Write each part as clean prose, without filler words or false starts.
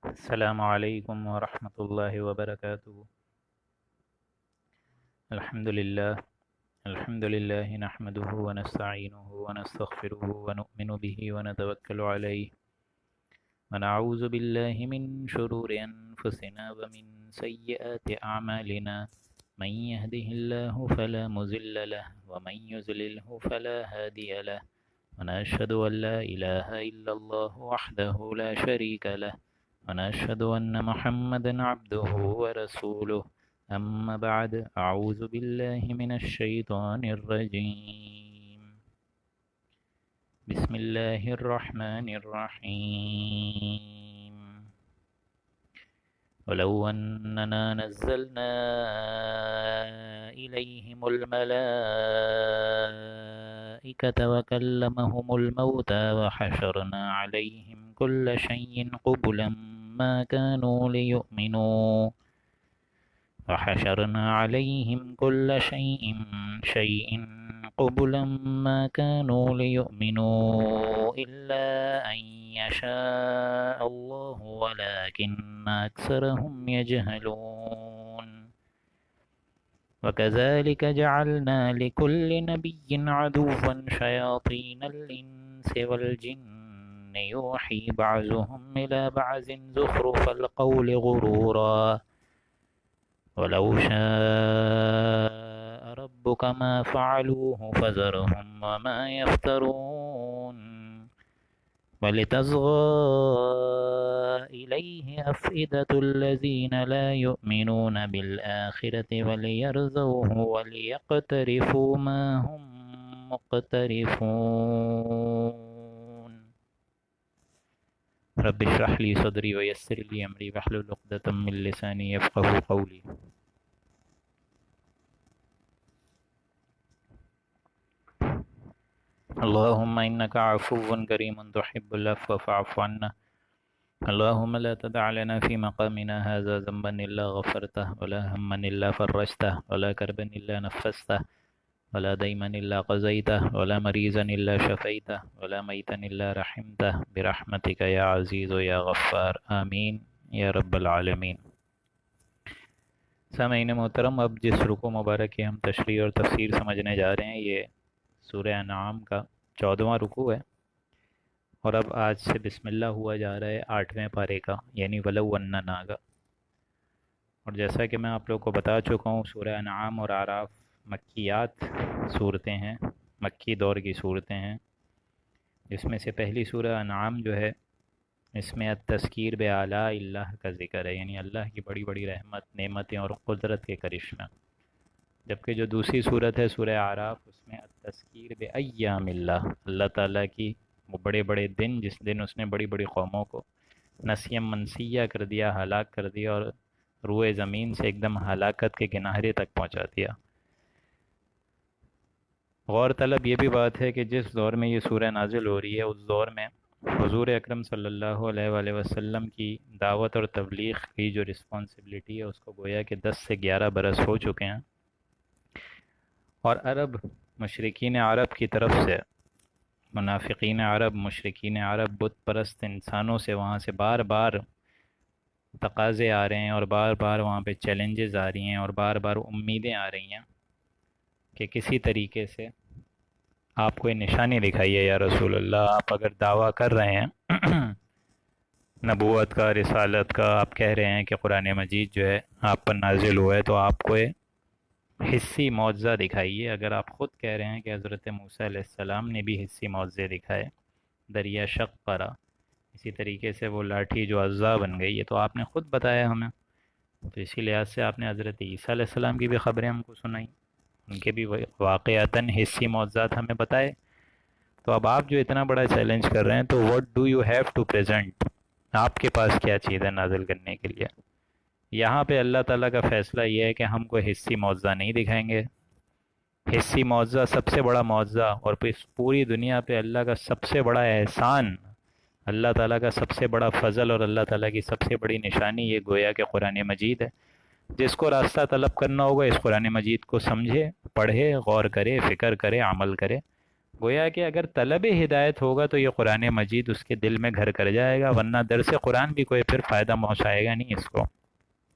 السلام علیکم ورحمۃ اللہ وبرکاتہ۔ الحمد للہ نحمده ونستعینه ونستغفره ونؤمن به ونتوکل علیہ ونعوذ باللہ من شرور انفسنا ومن سیئات اعمالنا من يهده الله فلا مضل له ومن يضلله فلا هادی له ونشهد ان لا الہ الا اللہ وحده لا شریک له ونشهد أن محمدا عبده ورسوله أما بعد أعوذ بالله من الشيطان الرجيم بسم الله الرحمن الرحيم ولو أننا نزلنا إليهم الملائكة وكلمهم الموتى وحشرنا عليهم كل شيء قبلا ما كانوا ليؤمنوا وحشرنا عليهم كل شيء قبلا ما كانوا ليؤمنوا إلا أن يشاء الله ولكن أكثرهم يجهلون وكذلك جعلنا لكل نبي عدوا شياطين الإنس والجن يوحي بعضهم إلى بعض زخرف القول غرورا ولو شاء ربك ما فعلوه فذرهم وما يفترون ولتصغى إليه أفئدة الذين لا يؤمنون بالآخرة وليرضوه وليقترفوا ما هم مقترفون رب اشرح لي صدري ويسر لي أمري واحلل عقدة من لساني يفقهوا قولي۔ اللهم إنك عفو كريم تحب العفو فاعف عنا۔ اللهم لا تدع لنا في مقامنا هذا ذنبا إلا غفرته ولا هما إلا فرجته ولا كربا إلا نفسته ولا ديما إلا قضيته ولا مريضا إلا شفيته ولا ميتا إلا رحمته برحمتك يا عزيز يا غفار آمين یا رب العالمین۔ سامعین محترم، اب جس رکوع مبارک کی ہم تشریح اور تفسیر سمجھنے جا رہے ہیں یہ سورہ انعام کا 14واں رکوع ہے، اور اب آج سے بسم اللہ ہوا جا رہا ہے 8ویں پارے کا، یعنی ولو اننا کا۔ اور جیسا کہ میں آپ لوگ کو بتا چکا ہوں، سورہ انعام اور اعراف مکیات صورتیں ہیں، مکی دور کی صورتیں ہیں، جس میں سے پہلی سورہ انعام جو ہے اس میں التذکیر بآلاء اللہ کا ذکر ہے، یعنی اللہ کی بڑی بڑی رحمت، نعمتیں اور قدرت کے کرشمہ، جبکہ جو دوسری صورت ہے سورہ اعراف اس میں التذکیر بایام اللہ، اللہ تعالیٰ کی وہ بڑے بڑے دن جس دن اس نے بڑی بڑی قوموں کو نسیم منسیہ کر دیا، ہلاک کر دیا اور روئے زمین سے ایک دم ہلاکت کے کنارے تک پہنچا دیا۔ غور طلب یہ بھی بات ہے کہ جس دور میں یہ سورہ نازل ہو رہی ہے اس دور میں حضور اکرم صلی اللہ علیہ وآلہ وسلم کی دعوت اور تبلیغ کی جو رسپانسبلٹی ہے اس کو گویا کہ 10 سے 11 برس ہو چکے ہیں، اور عرب مشرکین عرب کی طرف سے، منافقین عرب، مشرکین عرب، بت پرست انسانوں سے وہاں سے بار بار تقاضے آ رہے ہیں اور بار بار وہاں پہ چیلنجز آ رہی ہیں اور بار بار امیدیں آ رہی ہیں کہ کسی طریقے سے آپ کوئی نشانی دکھائیے یا رسول اللہ، آپ اگر دعویٰ کر رہے ہیں نبوت کا، رسالت کا، آپ کہہ رہے ہیں کہ قرآن مجید جو ہے آپ پر نازل ہوا ہے، تو آپ کوئی حصی معجزہ دکھائیے۔ اگر آپ خود کہہ رہے ہیں کہ حضرت موسیٰ علیہ السلام نے بھی حصی معجزے دکھائے، دریا شق کرا، اسی طریقے سے وہ لاٹھی جو عزا بن گئی، یہ تو آپ نے خود بتایا ہمیں، تو اسی لحاظ سے آپ نے حضرت عیسیٰ علیہ السلام کی بھی خبریں ہم کو سنائیں، ان کے بھی واقعتاً حصی معجزات ہمیں بتائے۔ تو اب آپ جو اتنا بڑا چیلنج کر رہے ہیں تو what do you have to present، آپ کے پاس کیا چیز ہے نازل کرنے کے لیے؟ یہاں پہ اللہ تعالیٰ کا فیصلہ یہ ہے کہ ہم کوئی حصی معجزہ نہیں دکھائیں گے۔ حصی معجزہ سب سے بڑا معجزہ اور پوری دنیا پہ اللہ کا سب سے بڑا احسان، اللہ تعالیٰ کا سب سے بڑا فضل اور اللہ تعالیٰ کی سب سے بڑی نشانی یہ گویا کہ قرآن مجید ہے۔ جس کو راستہ طلب کرنا ہوگا اس قرآن مجید کو سمجھے، پڑھے، غور کرے، فکر کرے، عمل کرے، گویا کہ اگر طلب ہدایت ہوگا تو یہ قرآن مجید اس کے دل میں گھر کر جائے گا، ورنہ درس قرآن بھی کوئی پھر فائدہ پہنچائے گا نہیں اس کو،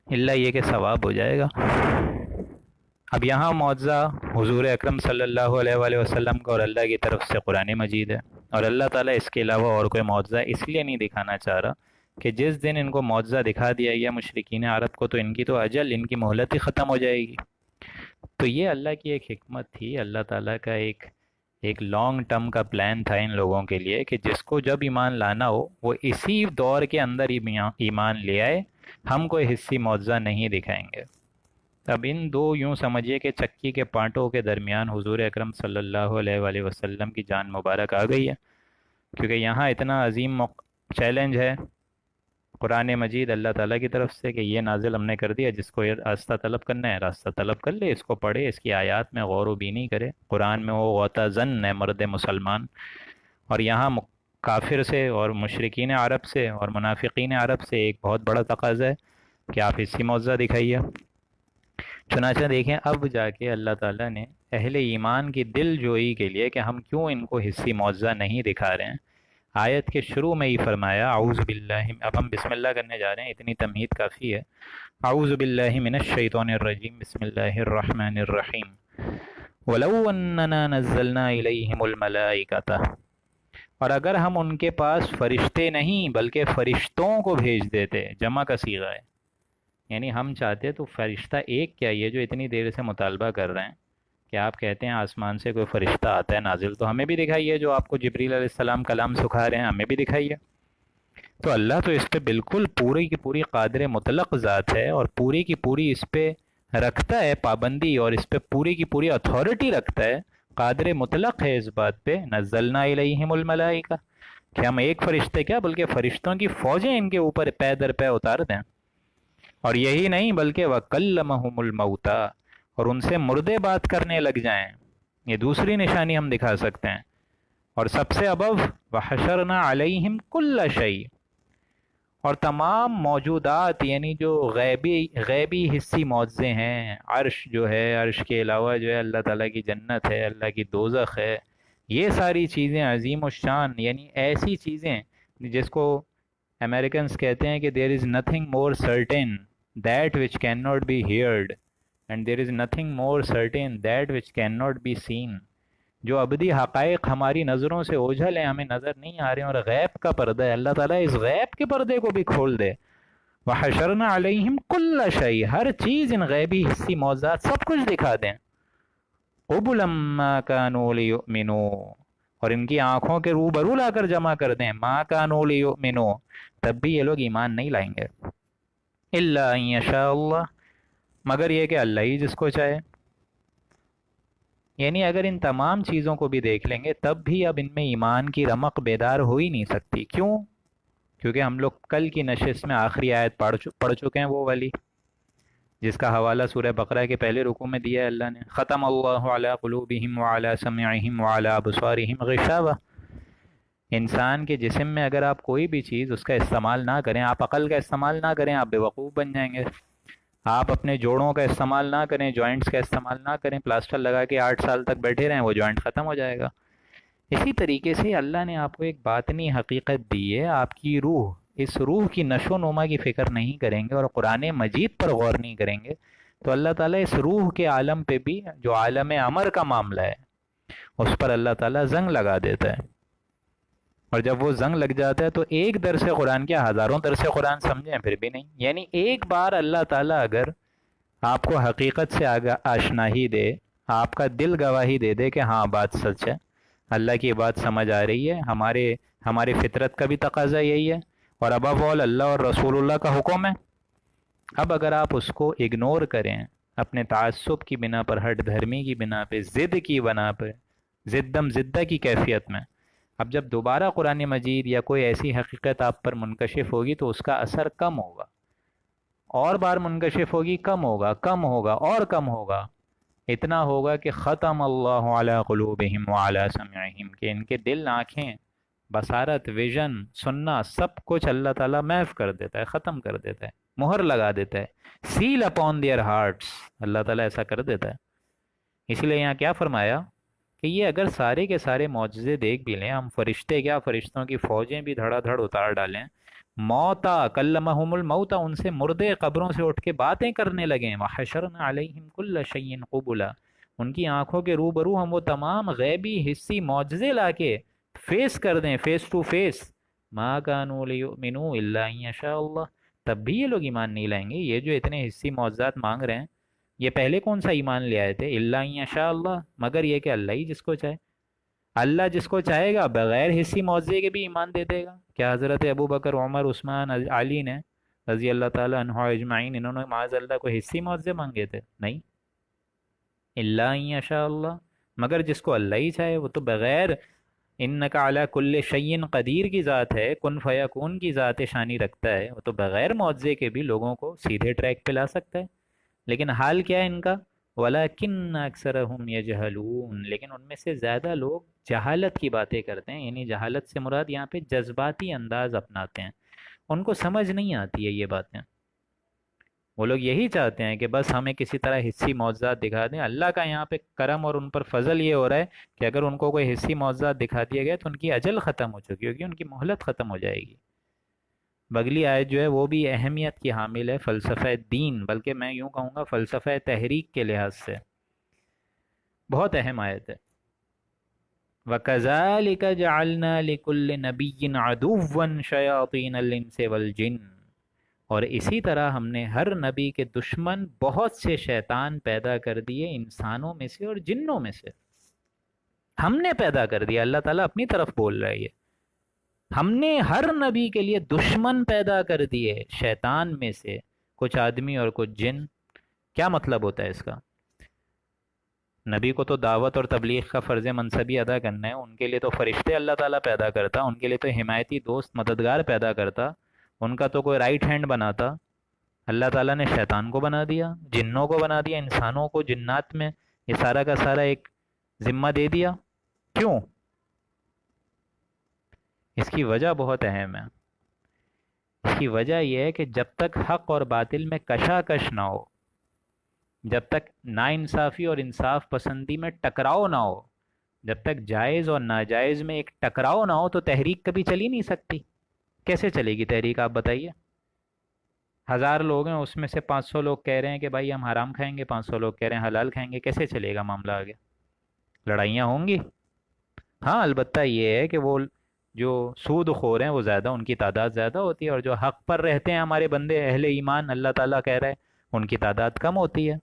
الا یہ کہ ثواب ہو جائے گا۔ اب یہاں معجزہ حضور اکرم صلی اللہ علیہ وآلہ وسلم کا اور اللہ کی طرف سے قرآن مجید ہے، اور اللہ تعالیٰ اس کے علاوہ اور کوئی معجزہ اس لیے نہیں دکھانا چاہ رہا کہ جس دن ان کو معجزہ دکھا دیا گیا مشرکین عرب کو تو ان کی تو اجل، ان کی مہلت ہی ختم ہو جائے گی۔ تو یہ اللہ کی ایک حکمت تھی، اللہ تعالیٰ کا ایک لانگ ٹرم کا پلان تھا ان لوگوں کے لیے کہ جس کو جب ایمان لانا ہو وہ اسی دور کے اندر ہی ایمان لے آئے، ہم کوئی حصی معجزہ نہیں دکھائیں گے۔ اب ان دو یوں سمجھیے کہ چکی کے پانٹوں کے درمیان حضور اکرم صلی اللہ علیہ وآلہ وسلم کی جان مبارک آ گئی ہے، کیونکہ یہاں اتنا عظیم چیلنج ہے قرآن مجید اللہ تعالیٰ کی طرف سے کہ یہ نازل ہم نے کر دیا، جس کو یہ راستہ طلب کرنا ہے راستہ طلب کر لے، اس کو پڑھے، اس کی آیات میں غور و بینی کرے۔ قرآن میں وہ غوطہ زن ہے مرد مسلمان، اور یہاں کافر سے اور مشرکین عرب سے اور منافقین عرب سے ایک بہت بڑا تقاضا ہے کہ آپ اسی معجزہ دکھائیے۔ چنانچہ دیکھیں اب جا کے اللہ تعالیٰ نے اہل ایمان کی دل جوئی کے لیے کہ ہم کیوں ان کو حصی معجزہ نہیں دکھا رہے ہیں، آیت کے شروع میں ہی فرمایا اعوذ باللہ، اب ہم بسم اللہ کرنے جا رہے ہیں، اتنی تمہید کافی ہے۔ اعوذ باللہ من الشیطان الرجیم، بسم اللہ الرحمن الرحیم، وَلَوْ أَنَّنَا نَزَّلْنَا إِلَيْهِمُ الْمَلَائِكَةَ، اور اگر ہم ان کے پاس فرشتے نہیں بلکہ فرشتوں کو بھیج دیتے، جمع کا صیغہ ہے، یعنی ہم چاہتے تو فرشتہ ایک کیا یہ جو اتنی دیر سے مطالبہ کر رہے ہیں کہ آپ کہتے ہیں آسمان سے کوئی فرشتہ آتا ہے نازل، تو ہمیں بھی دکھائیے، جو آپ کو جبریل علیہ السلام کلام سکھا رہے ہیں ہمیں بھی دکھائیے۔ تو اللہ تو اس پہ بالکل پوری کی پوری قادر مطلق ذات ہے، اور پوری کی پوری اس پہ رکھتا ہے پابندی، اور اس پہ پوری کی پوری اتھارٹی رکھتا ہے، قادر مطلق ہے اس بات پہ، نزلنا الیہم الملائکہ، کہ ہم ایک فرشتے کیا بلکہ فرشتوں کی فوجیں ان کے اوپر پے در پے اتار دیں۔ اور یہی نہیں بلکہ وَكَلَّمَهُمُ الْمَوْتَى، اور ان سے مردے بات کرنے لگ جائیں، یہ دوسری نشانی ہم دکھا سکتے ہیں۔ اور سب سے ابو وَحَشَرْنَا عَلَيْهِمْ كُلَّ شَيْءٍ، اور تمام موجودات یعنی جو غیبی حصی معجزے ہیں، عرش جو ہے، عرش کے علاوہ جو ہے اللہ تعالیٰ کی جنت ہے، اللہ کی دوزخ ہے، یہ ساری چیزیں عظیم الشان، یعنی ایسی چیزیں جس کو امریکنز کہتے ہیں کہ there is nothing more certain that which cannot be heard and there is nothing more certain that which cannot be seen، جو ابدی حقائق ہماری نظروں سے اوجھل ہیں، ہمیں نظر نہیں آ رہے ہیں، اور غیب کا پردہ ہے، اللہ تعالیٰ اس غیب کے پردے کو بھی کھول دے۔ وَحَشَرْنَا عَلَيْهِمْ كُلَّ شَيْءٍ، ہر چیز ان غیبی حصی معجزات سب کچھ دکھا دیں۔ قُبُلًا مَا كَانُوا لِيُؤْمِنُوا، اور ان کی آنکھوں کے روبرو لا کر جمع کر دیں، مَا كَانُوا لِيُؤْمِنُوا، تب بھی یہ لوگ ایمان نہیں لائیں گے، اِلَّا أَن يَشَاءَ اللَّهُ، مگر یہ کہ اللہ ہی جس کو چاہے۔ یعنی اگر ان تمام چیزوں کو بھی دیکھ لیں گے تب بھی اب ان میں ایمان کی رمق بیدار ہو ہی نہیں سکتی۔ کیوں؟ کیونکہ ہم لوگ کل کی نشست میں آخری آیت پڑھ چکے ہیں، وہ والی جس کا حوالہ سورہ بقرہ کے پہلے رکوع میں دیا ہے اللہ نے، ختم اللہ علی قلوبہم وعلی سمعہم وعلی ابصارہم غشاوہ۔ انسان کے جسم میں اگر آپ کوئی بھی چیز اس کا استعمال نہ کریں، آپ عقل کا استعمال نہ کریں، آپ بے وقوف بن جائیں گے۔ آپ اپنے جوڑوں کا استعمال نہ کریں، جوائنٹس کا استعمال نہ کریں، پلاسٹر لگا کے 8 سال تک بیٹھے رہیں، وہ جوائنٹ ختم ہو جائے گا۔ اسی طریقے سے اللہ نے آپ کو ایک باطنی حقیقت دی ہے، آپ کی روح، اس روح کی نشو و نما کی فکر نہیں کریں گے اور قرآن مجید پر غور نہیں کریں گے تو اللہ تعالیٰ اس روح کے عالم پہ بھی، جو عالم امر کا معاملہ ہے، اس پر اللہ تعالیٰ زنگ لگا دیتا ہے۔ اور جب وہ زنگ لگ جاتا ہے تو ایک درس قرآن کیا ہزاروں درس قرآن سمجھیں پھر بھی نہیں۔ یعنی ایک بار اللہ تعالیٰ اگر آپ کو حقیقت سے آشنائی دے، آپ کا دل گواہی دے دے کہ ہاں بات سچ ہے، اللہ کی بات سمجھ آ رہی ہے، ہماری فطرت کا بھی تقاضا یہی ہے، اور ابو آل اللہ اور رسول اللہ کا حکم ہے۔ اب اگر آپ اس کو اگنور کریں، اپنے تعصب کی بنا پر، ہٹ دھرمی کی بنا پہ، ضد کی بنا پہ، زدم زدہ کی کیفیت میں، اب جب دوبارہ قرآن مجید یا کوئی ایسی حقیقت آپ پر منکشف ہوگی تو اس کا اثر کم ہوگا، اور بار منکشف ہوگی کم ہوگا، کم ہوگا اور کم ہوگا، اتنا ہوگا کہ ختم اللہ علی قلوبہم وعلی سمعہم، کہ ان کے دل، آنکھیں، بصارت، ویژن، سننا، سب کچھ اللہ تعالیٰ محو کر دیتا ہے، ختم کر دیتا ہے، مہر لگا دیتا ہے، سیل اپون دیئر ہارٹس، اللہ تعالیٰ ایسا کر دیتا ہے۔ اس لیے یہاں کیا فرمایا کہ یہ اگر سارے کے سارے معجزے دیکھ بھی لیں، ہم فرشتے کیا فرشتوں کی فوجیں بھی دھڑا دھڑ اتار ڈالیں، موتا کلمہم الموتا، ان سے مردے قبروں سے اٹھ کے باتیں کرنے لگیں، وحشرنا علیہم کل شیء قبلا، ان کی آنکھوں کے روبرو ہم وہ تمام غیبی حصی معجزے لا کے فیس کر دیں، فیس ٹو فیس، ما کانوا لیؤمنوا الا ان یشاء اللہ، تب بھی یہ لوگ ایمان نہیں لائیں گے۔ یہ جو اتنے حصی معجزات مانگ رہے ہیں، یہ پہلے کون سا ایمان لے آئے تھے؟ الا ان یشاء اللہ، مگر یہ کہ اللہ ہی جس کو چاہے، اللہ جس کو چاہے گا بغیر حصی معجزے کے بھی ایمان دے دے گا۔ کیا حضرت ابو بکر، عمر، عثمان، علی نے رضی اللہ تعالی عنہ اجمعین، انہوں نے معاذ اللہ کو حصی معجزے مانگے تھے؟ نہیں، الا ان یشاء اللہ، مگر جس کو اللہ ہی چاہے، وہ تو بغیر انک علی کل شیء قدیر کی ذات ہے، کن فیکون کی ذات شانی رکھتا ہے، وہ تو بغیر معجزے کے بھی لوگوں کو سیدھے ٹریک پہ لا سکتا ہے۔ لیکن حال کیا ہے ان کا؟ وَلَكِنَّ أَكْثَرَهُمْ يَجْهَلُونَ، لیکن ان میں سے زیادہ لوگ جہالت کی باتیں کرتے ہیں، یعنی جہالت سے مراد یہاں پہ جذباتی انداز اپناتے ہیں، ان کو سمجھ نہیں آتی ہے یہ باتیں۔ وہ لوگ یہی چاہتے ہیں کہ بس ہمیں کسی طرح حصی معجزات دکھا دیں۔ اللہ کا یہاں پہ کرم اور ان پر فضل یہ ہو رہا ہے کہ اگر ان کو کوئی حصی معجزات دکھا دیا گیا تو ان کی اجل ختم ہو چکی ہوگی، ان کی مہلت ختم ہو جائے گی۔ بگلی آیت جو ہے وہ بھی اہمیت کی حامل ہے فلسفہ دین، بلکہ میں یوں کہوں گا فلسفہ تحریک کے لحاظ سے بہت اہم آیت ہے۔ وَكَذَلِكَ جَعَلْنَا لِكُلِّ نَبِيٍّ عَدُوًّا شَيَاطِينَ الْإِنسِ وَالْجِنِّ، اور اسی طرح ہم نے ہر نبی کے دشمن بہت سے شیطان پیدا کر دیے انسانوں میں سے اور جنوں میں سے۔ ہم نے پیدا کر دیا، اللہ تعالیٰ اپنی طرف بول رہا ہے یہ، ہم نے ہر نبی کے لیے دشمن پیدا کر دیے شیطان میں سے، کچھ آدمی اور کچھ جن۔ کیا مطلب ہوتا ہے اس کا؟ نبی کو تو دعوت اور تبلیغ کا فرض منصبی ادا کرنا ہے، ان کے لیے تو فرشتے اللہ تعالیٰ پیدا کرتا، ان کے لیے تو حمایتی دوست مددگار پیدا کرتا، ان کا تو کوئی رائٹ ہینڈ بناتا۔ اللہ تعالیٰ نے شیطان کو بنا دیا، جنوں کو بنا دیا، انسانوں کو جنات میں یہ سارا کا سارا ایک ذمہ دے دیا۔ کیوں؟ اس کی وجہ بہت اہم ہے۔ اس کی وجہ یہ ہے کہ جب تک حق اور باطل میں کشاکش نہ ہو، جب تک ناانصافی اور انصاف پسندی میں ٹکراؤ نہ ہو، جب تک جائز اور ناجائز میں ایک ٹکراؤ نہ ہو، تو تحریک کبھی چل ہی نہیں سکتی۔ کیسے چلے گی تحریک، آپ بتائیے؟ 1000 لوگ ہیں، اس میں سے 500 لوگ کہہ رہے ہیں کہ بھائی ہم حرام کھائیں گے، 500 لوگ کہہ رہے ہیں حلال کھائیں گے، کیسے چلے گا معاملہ آگے؟ لڑائیاں ہوں گی۔ ہاں، البتہ یہ ہے کہ وہ جو سود خور ہیں وہ زیادہ، ان کی تعداد زیادہ ہوتی ہے، اور جو حق پر رہتے ہیں ہمارے بندے اہل ایمان، اللہ تعالیٰ کہہ رہا ہے ان کی تعداد کم ہوتی ہے۔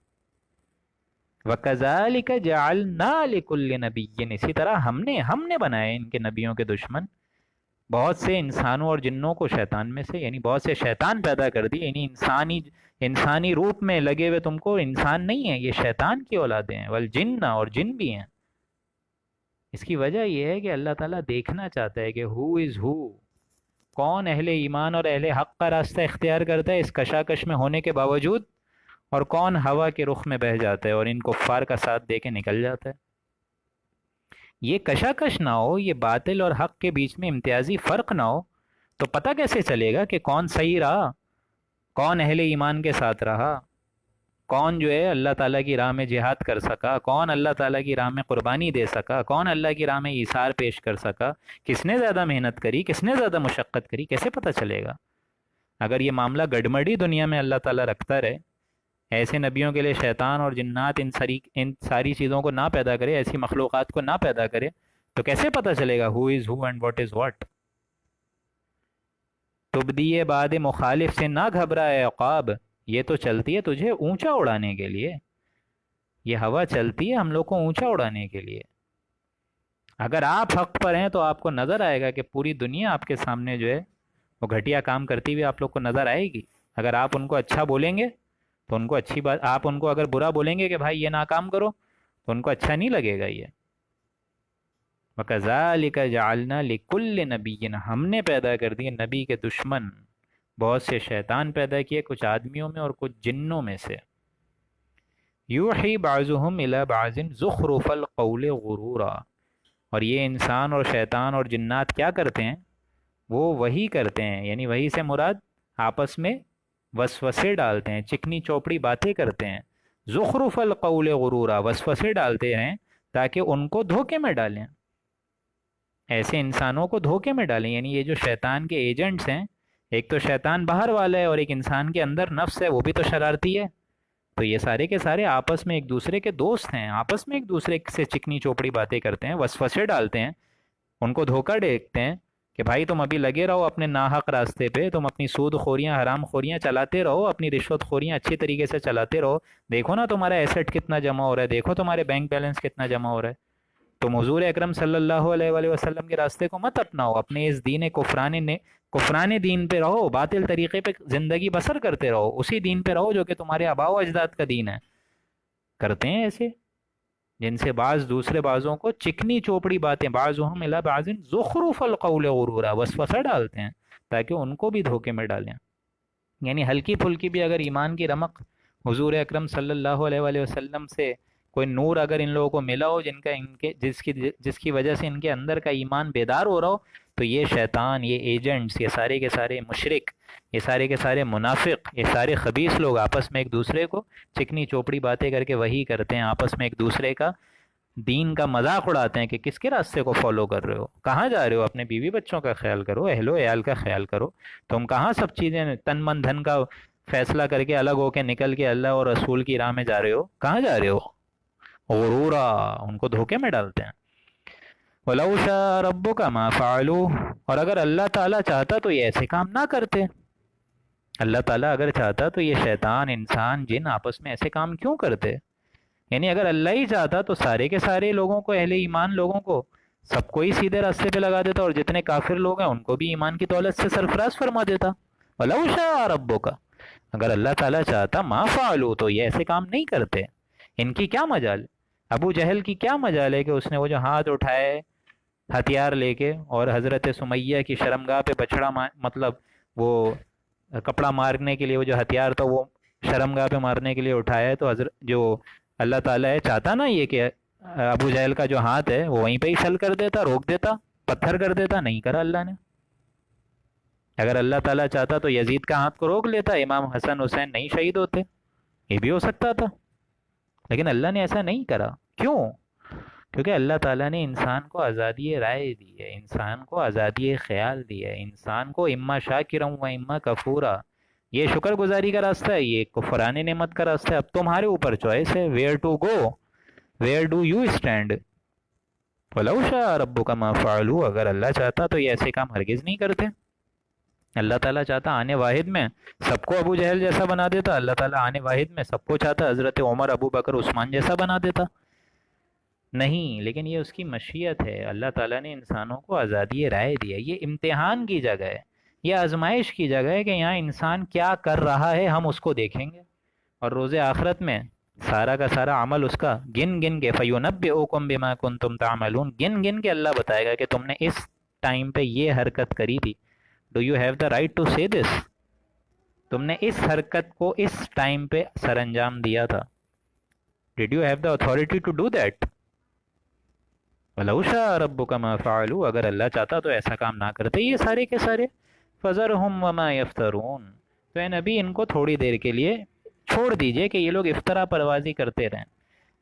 وَكَذَلِكَ جَعَلْنَا لِكُلِّ نَبِيٍّ، اسی طرح ہم نے بنائے ان کے نبیوں کے دشمن، بہت سے انسانوں اور جنوں کو شیطان میں سے، یعنی بہت سے شیطان پیدا کر دیے، یعنی انسانی روپ میں لگے ہوئے تم کو انسان نہیں ہیں، یہ شیطان کی اولادیں ہیں، والجن، اور جن بھی ہیں۔ اس کی وجہ یہ ہے کہ اللہ تعالیٰ دیکھنا چاہتا ہے کہ ہو از ہو، کون اہل ایمان اور اہل حق کا راستہ اختیار کرتا ہے اس کشاکش میں ہونے کے باوجود، اور کون ہوا کے رخ میں بہہ جاتا ہے اور ان کفار کا ساتھ دے کے نکل جاتا ہے۔ یہ کشاکش نہ ہو، یہ باطل اور حق کے بیچ میں امتیازی فرق نہ ہو، تو پتہ کیسے چلے گا کہ کون صحیح رہا، کون اہل ایمان کے ساتھ رہا، کون جو ہے اللہ تعالیٰ کی راہ میں جہاد کر سکا، کون اللہ تعالیٰ کی راہ میں قربانی دے سکا، کون اللہ کی راہ میں ایثار پیش کر سکا، کس نے زیادہ محنت کری، کس نے زیادہ مشقت کری، کیسے پتہ چلے گا؟ اگر یہ معاملہ گڈمڈی دنیا میں اللہ تعالیٰ رکھتا رہے، ایسے نبیوں کے لیے شیطان اور جنات ان ساری چیزوں کو نہ پیدا کرے، ایسی مخلوقات کو نہ پیدا کرے، تو کیسے پتہ چلے گا ہو از ہو اینڈ واٹ از واٹ؟ تبدی بعد مخالف سے نہ گھبرائے عقاب، یہ تو چلتی ہے تجھے اونچا اڑانے کے لیے، یہ ہوا چلتی ہے ہم لوگ کو اونچا اڑانے کے لیے۔ اگر آپ حق پر ہیں تو آپ کو نظر آئے گا کہ پوری دنیا آپ کے سامنے جو ہے وہ گھٹیا کام کرتی ہوئی آپ لوگ کو نظر آئے گی۔ اگر آپ ان کو اچھا بولیں گے تو ان کو اچھی بات، آپ ان کو اگر برا بولیں گے کہ بھائی یہ ناکام کرو، تو ان کو اچھا نہیں لگے گا یہ۔ وَكَذَلِكَ جَعَلْنَا لِكُلِّ نَبِيٍّ، ہم نے پیدا کر دیے نبی کے دشمن، بہت سے شیطان پیدا کیے، کچھ آدمیوں میں اور کچھ جنوں میں سے۔ یوحی بعضهم الی بعض زخرف القول غرورا، اور یہ انسان اور شیطان اور جنات کیا کرتے ہیں؟ وہ وہی کرتے ہیں، یعنی وہی سے مراد آپس میں وسوسے ڈالتے ہیں، چکنی چوپڑی باتیں کرتے ہیں۔ زخرف القول غرورا، وسوسے ڈالتے ہیں تاکہ ان کو دھوکے میں ڈالیں، ایسے انسانوں کو دھوکے میں ڈالیں. یعنی یہ جو شیطان کے ایجنٹس ہیں، ایک تو شیطان باہر والا ہے اور ایک انسان کے اندر نفس ہے، وہ بھی تو شرارتی ہے. تو یہ سارے کے سارے آپس میں ایک دوسرے کے دوست ہیں، آپس میں ایک دوسرے سے چکنی چوپڑی باتیں کرتے ہیں، وسوسے ڈالتے ہیں، ان کو دھوکہ دیکھتے ہیں کہ بھائی تم ابھی لگے رہو اپنے ناحق راستے پہ، تم اپنی سود خوریاں حرام خوریاں چلاتے رہو، اپنی رشوت خوریاں اچھی طریقے سے چلاتے رہو، دیکھو نا تمہارا ایسٹ کتنا جمع ہو رہا ہے، دیکھو تمہارے بینک بیلنس کتنا جمع ہو رہا ہے. تم حضور اکرم صلی اللہ علیہ وآلہ وسلم کے راستے کو مت اپناؤ، اپنے اس دین کفرانے دین پہ رہو، باطل طریقے پہ زندگی بسر کرتے رہو، اسی دین پہ رہو جو کہ تمہارے آباء و اجداد کا دین ہے. کرتے ہیں ایسے جن سے بعض دوسرے بعضوں کو چکنی چوپڑی باتیں، بعضهم الی بعض زخرف القول غرورا، وسوسہ ڈالتے ہیں تاکہ ان کو بھی دھوکے میں ڈالیں. یعنی ہلکی پھلکی بھی اگر ایمان کی رمق حضور اکرم صلی اللہ علیہ وآلہ وسلم سے کوئی نور اگر ان لوگوں کو ملا ہو، جس کی وجہ سے ان کے اندر کا ایمان بیدار ہو رہا ہو، تو یہ شیطان، یہ ایجنٹس، یہ سارے کے سارے مشرک، یہ سارے کے سارے منافق، یہ سارے خبیث لوگ آپس میں ایک دوسرے کو چکنی چوپڑی باتیں کر کے وہی کرتے ہیں، آپس میں ایک دوسرے کا دین کا مذاق اڑاتے ہیں کہ کس کے راستے کو فالو کر رہے ہو، کہاں جا رہے ہو، اپنے بیوی بچوں کا خیال کرو، اہل و عیال کا خیال کرو، تم کہاں سب چیزیں تن من دھن کا فیصلہ کر کے الگ ہو کے نکل کے اللہ اور رسول کی راہ میں جا رہے ہو، کہاں جا رہے ہو. غرورا، ان کو دھوکے میں ڈالتے ہیں. وَلَوْ شَاءَ رَبُّكَ مَا فَعَلُوهُ، اور اگر اللہ تعالیٰ چاہتا تو یہ ایسے کام نہ کرتے. اللہ تعالیٰ اگر چاہتا تو یہ شیطان، انسان، جن آپس میں ایسے کام کیوں کرتے؟ یعنی اگر اللہ ہی چاہتا تو سارے کے سارے لوگوں کو، اہل ایمان لوگوں کو، سب کو ہی سیدھے راستے پہ لگا دیتا، اور جتنے کافر لوگ ہیں ان کو بھی ایمان کی دولت سے سرفراز فرما دیتا. وَلَوْ شَاءَ رَبُّكَ، اگر اللہ تعالیٰ چاہتا، ما فعلوا، تو یہ ایسے کام نہیں کرتے. ان کی کیا مجال، ابو جہل کی کیا مجال ہے کہ اس نے وہ جو ہاتھ اٹھائے ہتھیار لے کے اور حضرت سمیہ کی شرمگاہ پہ بچھڑا مطلب وہ کپڑا مارنے کے لیے وہ جو ہتھیار تھا وہ شرمگاہ پہ مارنے کے لیے اٹھایا ہے، تو حضرت جو اللہ تعالیٰ ہے چاہتا نا یہ کہ ابو جہل کا جو ہاتھ ہے وہ وہیں پہ ہی شل کر دیتا، روک دیتا، پتھر کر دیتا، نہیں کرا اللہ نے. اگر اللہ تعالیٰ چاہتا تو یزید کا ہاتھ کو روک لیتا، امام حسن حسین نہیں شہید ہوتے، یہ بھی ہو سکتا تھا. لیکن اللہ نے ایسا نہیں کرا. کیوں؟ کیونکہ اللہ تعالیٰ نے انسان کو آزادی رائے دی ہے، انسان کو آزادی خیال دی ہے، انسان کو اما شاکرا و اما کفورا، یہ شکر گزاری کا راستہ ہے، یہ کفران نعمت کا راستہ ہے. اب تمہارے اوپر چوائس ہے، where to go, where do you stand. وَلَوْ شَاءَ رَبُّكَ مَا فَعَلُوا، اگر اللہ چاہتا تو یہ ایسے کام ہرگز نہیں کرتے. اللہ تعالیٰ چاہتا آنے واحد میں سب کو ابو جہل جیسا بنا دیتا، اللہ تعالیٰ آنے واحد میں سب کو چاہتا حضرت عمر، ابو بکر، عثمان جیسا بنا دیتا. نہیں، لیکن یہ اس کی مشیت ہے. اللہ تعالیٰ نے انسانوں کو آزادی رائے دی ہے. یہ امتحان کی جگہ ہے، یہ آزمائش کی جگہ ہے کہ یہاں انسان کیا کر رہا ہے ہم اس کو دیکھیں گے، اور روز آخرت میں سارا کا سارا عمل اس کا گن گن کے فَيُنَبِّئُكُم بِمَا كُنتُمْ تَعْمَلُونَ، گن گن کے اللہ بتائے گا کہ تم نے اس ٹائم پہ یہ حرکت کری تھی. Do you have the right to say this, تم نے اس حرکت کو اس ٹائم پہ سر انجام دیا تھا. Did you have the authority to do that? وَلَوْ شَاءَ رَبُّكَ مَا فَعَلُوا، اگر اللہ چاہتا تو ایسا کام نہ کرتے یہ سارے کے سارے. فَذَرْهُمْ وَمَا يَفْتَرُونَ، تو اے نبی ان کو تھوڑی دیر کے لیے چھوڑ دیجئے کہ یہ لوگ افطرا پروازی کرتے رہیں.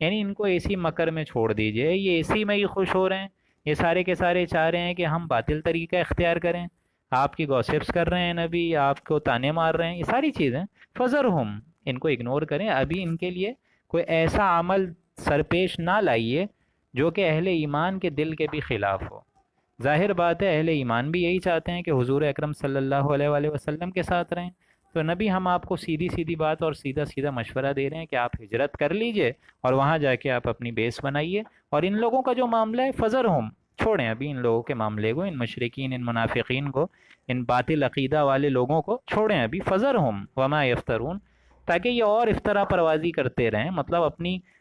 یعنی ان کو اسی مکر میں چھوڑ دیجئے، یہ اسی میں ہی خوش ہو رہے ہیں، یہ سارے کے سارے چاہ رہے ہیں کہ ہم باطل طریقہ اختیار کریں، آپ کی گوسپس کر رہے ہیں نبی، آپ کو تانے مار رہے ہیں، یہ ساری چیزیں. فَذَرْهُمْ، ان کو اگنور کریں، ابھی ان کے لیے کوئی ایسا عمل سرپیش نہ لائیے جو کہ اہل ایمان کے دل کے بھی خلاف ہو. ظاہر بات ہے اہل ایمان بھی یہی چاہتے ہیں کہ حضور اکرم صلی اللہ علیہ وآلہ وسلم کے ساتھ رہیں. تو نبی ہم آپ کو سیدھی سیدھی بات اور سیدھا سیدھا مشورہ دے رہے ہیں کہ آپ ہجرت کر لیجئے اور وہاں جا کے آپ اپنی بیس بنائیے. اور ان لوگوں کا جو معاملہ ہے فَذَرْهُمْ، چھوڑیں ابھی ان لوگوں کے معاملے کو، ان مشرکین، ان منافقین کو، ان باطل عقیدہ والے لوگوں کو چھوڑیں ابھی. فَذَرْهُمْ وَمَا يَفْتَرُونَ، تاکہ یہ اور افطرا پروازی کرتے رہیں، مطلب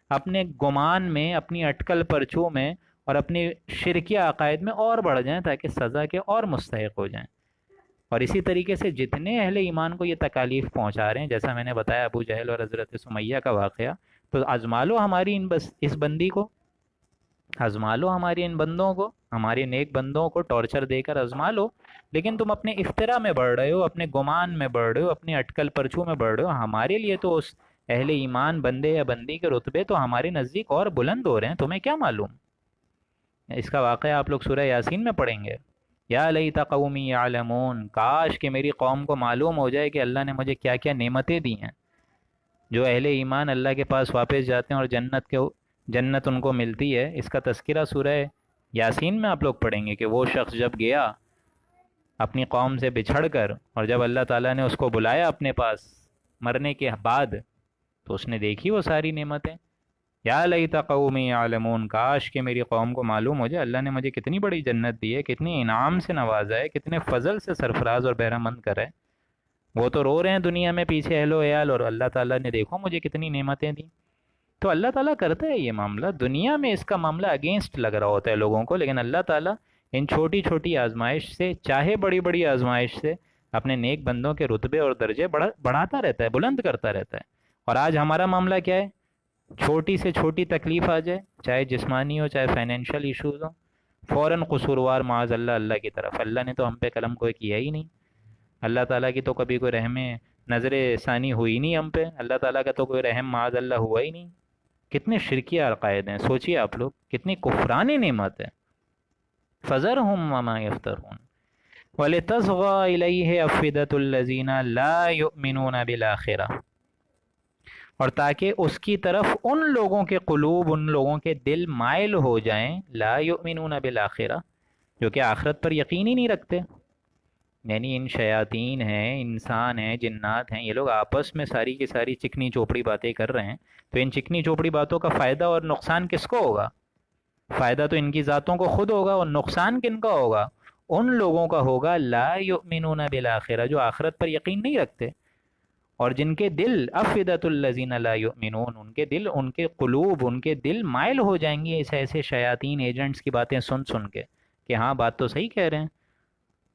اپنے گمان میں، اپنی اٹکل پرچوں میں اور اپنے شرکیہ عقائد میں اور بڑھ جائیں تاکہ سزا کے اور مستحق ہو جائیں. اور اسی طریقے سے جتنے اہل ایمان کو یہ تکالیف پہنچا رہے ہیں، جیسا میں نے بتایا ابو جہل اور حضرت سمیہ کا واقعہ، تو آزما لو ہماری اس بندی کو، آزما لو ہماری ان بندوں کو، ہمارے نیک بندوں کو ٹارچر دے کر آزما لو. لیکن تم اپنے افطرا میں بڑھ رہے ہو، اپنے گمان میں بڑھ رہے ہو، اپنے اٹکل پرچوں میں بڑھ رہے ہو. ہمارے لیے تو اس اہل ایمان بندے یا بندی کے رتبے تو ہمارے نزدیک اور بلند ہو رہے ہیں، تمہیں کیا معلوم؟ اس کا واقعہ آپ لوگ سورہ یاسین میں پڑھیں گے. یا لیت قومی یعلمون، کاش کہ میری قوم کو معلوم ہو جائے کہ اللہ نے مجھے کیا کیا نعمتیں دی ہیں. جو اہل ایمان اللہ کے پاس واپس جاتے ہیں اور جنت ان کو ملتی ہے، اس کا تذکرہ سورہ یاسین میں آپ لوگ پڑھیں گے کہ وہ شخص جب گیا اپنی قوم سے بچھڑ کر، اور جب اللہ تعالیٰ نے اس کو بلایا اپنے پاس مرنے کے بعد، تو اس نے دیکھی وہ ساری نعمتیں. یا لیت قومی یعلمون، کاش کہ میری قوم کو معلوم ہو جائے اللہ نے مجھے کتنی بڑی جنت دی ہے، کتنی انعام سے نوازا ہے، کتنے فضل سے سرفراز اور بہرہ مند کرا ہے. وہ تو رو رہے ہیں دنیا میں پیچھے اہل و عیال، اور اللہ تعالیٰ نے دیکھو مجھے کتنی نعمتیں دیں. تو اللہ تعالیٰ کرتا ہے یہ معاملہ. دنیا میں اس کا معاملہ اگینسٹ لگ رہا ہوتا ہے لوگوں کو، لیکن اللہ تعالیٰ ان چھوٹی چھوٹی آزمائش سے، چاہے بڑی بڑی آزمائش سے، اپنے نیک بندوں کے رتبے اور درجے بڑھاتا رہتا ہے، بلند کرتا رہتا ہے. اور آج ہمارا معاملہ کیا ہے؟ چھوٹی سے چھوٹی تکلیف آ جائے، چاہے جسمانی ہو چاہے فائنینشیل ایشوز ہو، فوراً قصوروار معاذ اللہ اللہ کی طرف. اللہ نے تو ہم پہ قلم کوئی کیا ہی نہیں. اللہ تعالیٰ کی تو کبھی کوئی رحم نظر ثانی ہوئی نہیں ہم پہ. اللہ تعالیٰ کا تو کوئی رحم معاذ اللہ ہوا ہی نہیں. کتنے شرکیہ عقائد ہیں، سوچیے آپ لوگ، کتنی کفرانی نعمت ہے. فذرہم وما یفترون وَلِتَصْغَىٰ إِلَيْهِ أَفْئِدَةُ الَّذِينَ لَا يُؤْمِنُونَ بِالْآخِرَةِ، اور تاکہ اس کی طرف ان لوگوں کے قلوب، ان لوگوں کے دل مائل ہو جائیں، لا یؤمنون بالآخرہ، جو کہ آخرت پر یقین ہی نہیں رکھتے. یعنی ان شیاطین ہیں، انسان ہیں، جنات ہیں، یہ لوگ آپس میں ساری کی ساری چکنی چوپڑی باتیں کر رہے ہیں. تو ان چکنی چوپڑی باتوں کا فائدہ اور نقصان کس کو ہوگا؟ فائدہ تو ان کی ذاتوں کو خود ہوگا، اور نقصان کن کا ہوگا؟ ان لوگوں کا ہوگا لا یؤمنون بالآخرہ، جو آخرت پر یقین نہیں رکھتے، اور جن کے دل افئدۃ الذین لا یؤمنون، ان کے دل، ان کے قلوب، ان کے دل مائل ہو جائیں گے اس ایسے شیاطین ایجنٹس کی باتیں سن سن کے کہ ہاں بات تو صحیح کہہ رہے ہیں،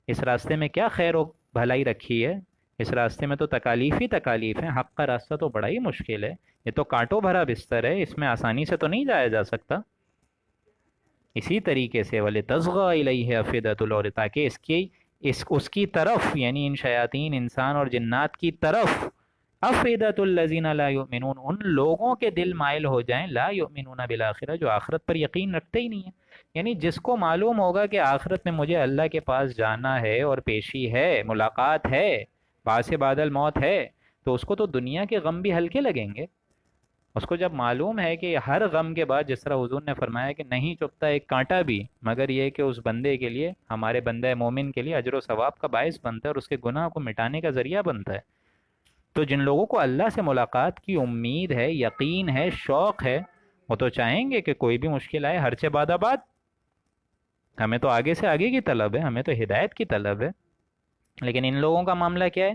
اس راستے میں کیا خیر و بھلائی رکھی ہے، اس راستے میں تو تکالیف ہی تکالیف ہیں، حق کا راستہ تو بڑا ہی مشکل ہے، یہ تو کانٹوں بھرا بستر ہے، اس میں آسانی سے تو نہیں جایا جا سکتا. اسی طریقے سے وَلِتَصْغَىٰ إِلَيْهِ أَفْئِدَةُ الْأَرْضِ، تاکہ اس کی طرف، یعنی ان شیاطین انسان اور جنات کی طرف، افئدۃ الذین لا یؤمنون، ان لوگوں کے دل مائل ہو جائیں، لا یؤمنون بالآخرہ، جو آخرت پر یقین رکھتے ہی نہیں ہیں. یعنی جس کو معلوم ہوگا کہ آخرت میں مجھے اللہ کے پاس جانا ہے اور پیشی ہے، ملاقات ہے، بعث بعد الموت ہے، تو اس کو تو دنیا کے غم بھی ہلکے لگیں گے. اس کو جب معلوم ہے کہ ہر غم کے بعد، جس طرح حضور نے فرمایا کہ نہیں چبھتا ایک کانٹا بھی، مگر یہ کہ اس بندے کے لیے، ہمارے بندہ مومن کے لیے اجر و ثواب کا باعث بنتا ہے اور اس کے گناہ کو مٹانے کا ذریعہ بنتا ہے. تو جن لوگوں کو اللہ سے ملاقات کی امید ہے، یقین ہے، شوق ہے، وہ تو چاہیں گے کہ کوئی بھی مشکل آئے، ہر چہ باد آباد. ہمیں تو آگے سے آگے کی طلب ہے، ہمیں تو ہدایت کی طلب ہے. لیکن ان لوگوں کا معاملہ کیا ہے؟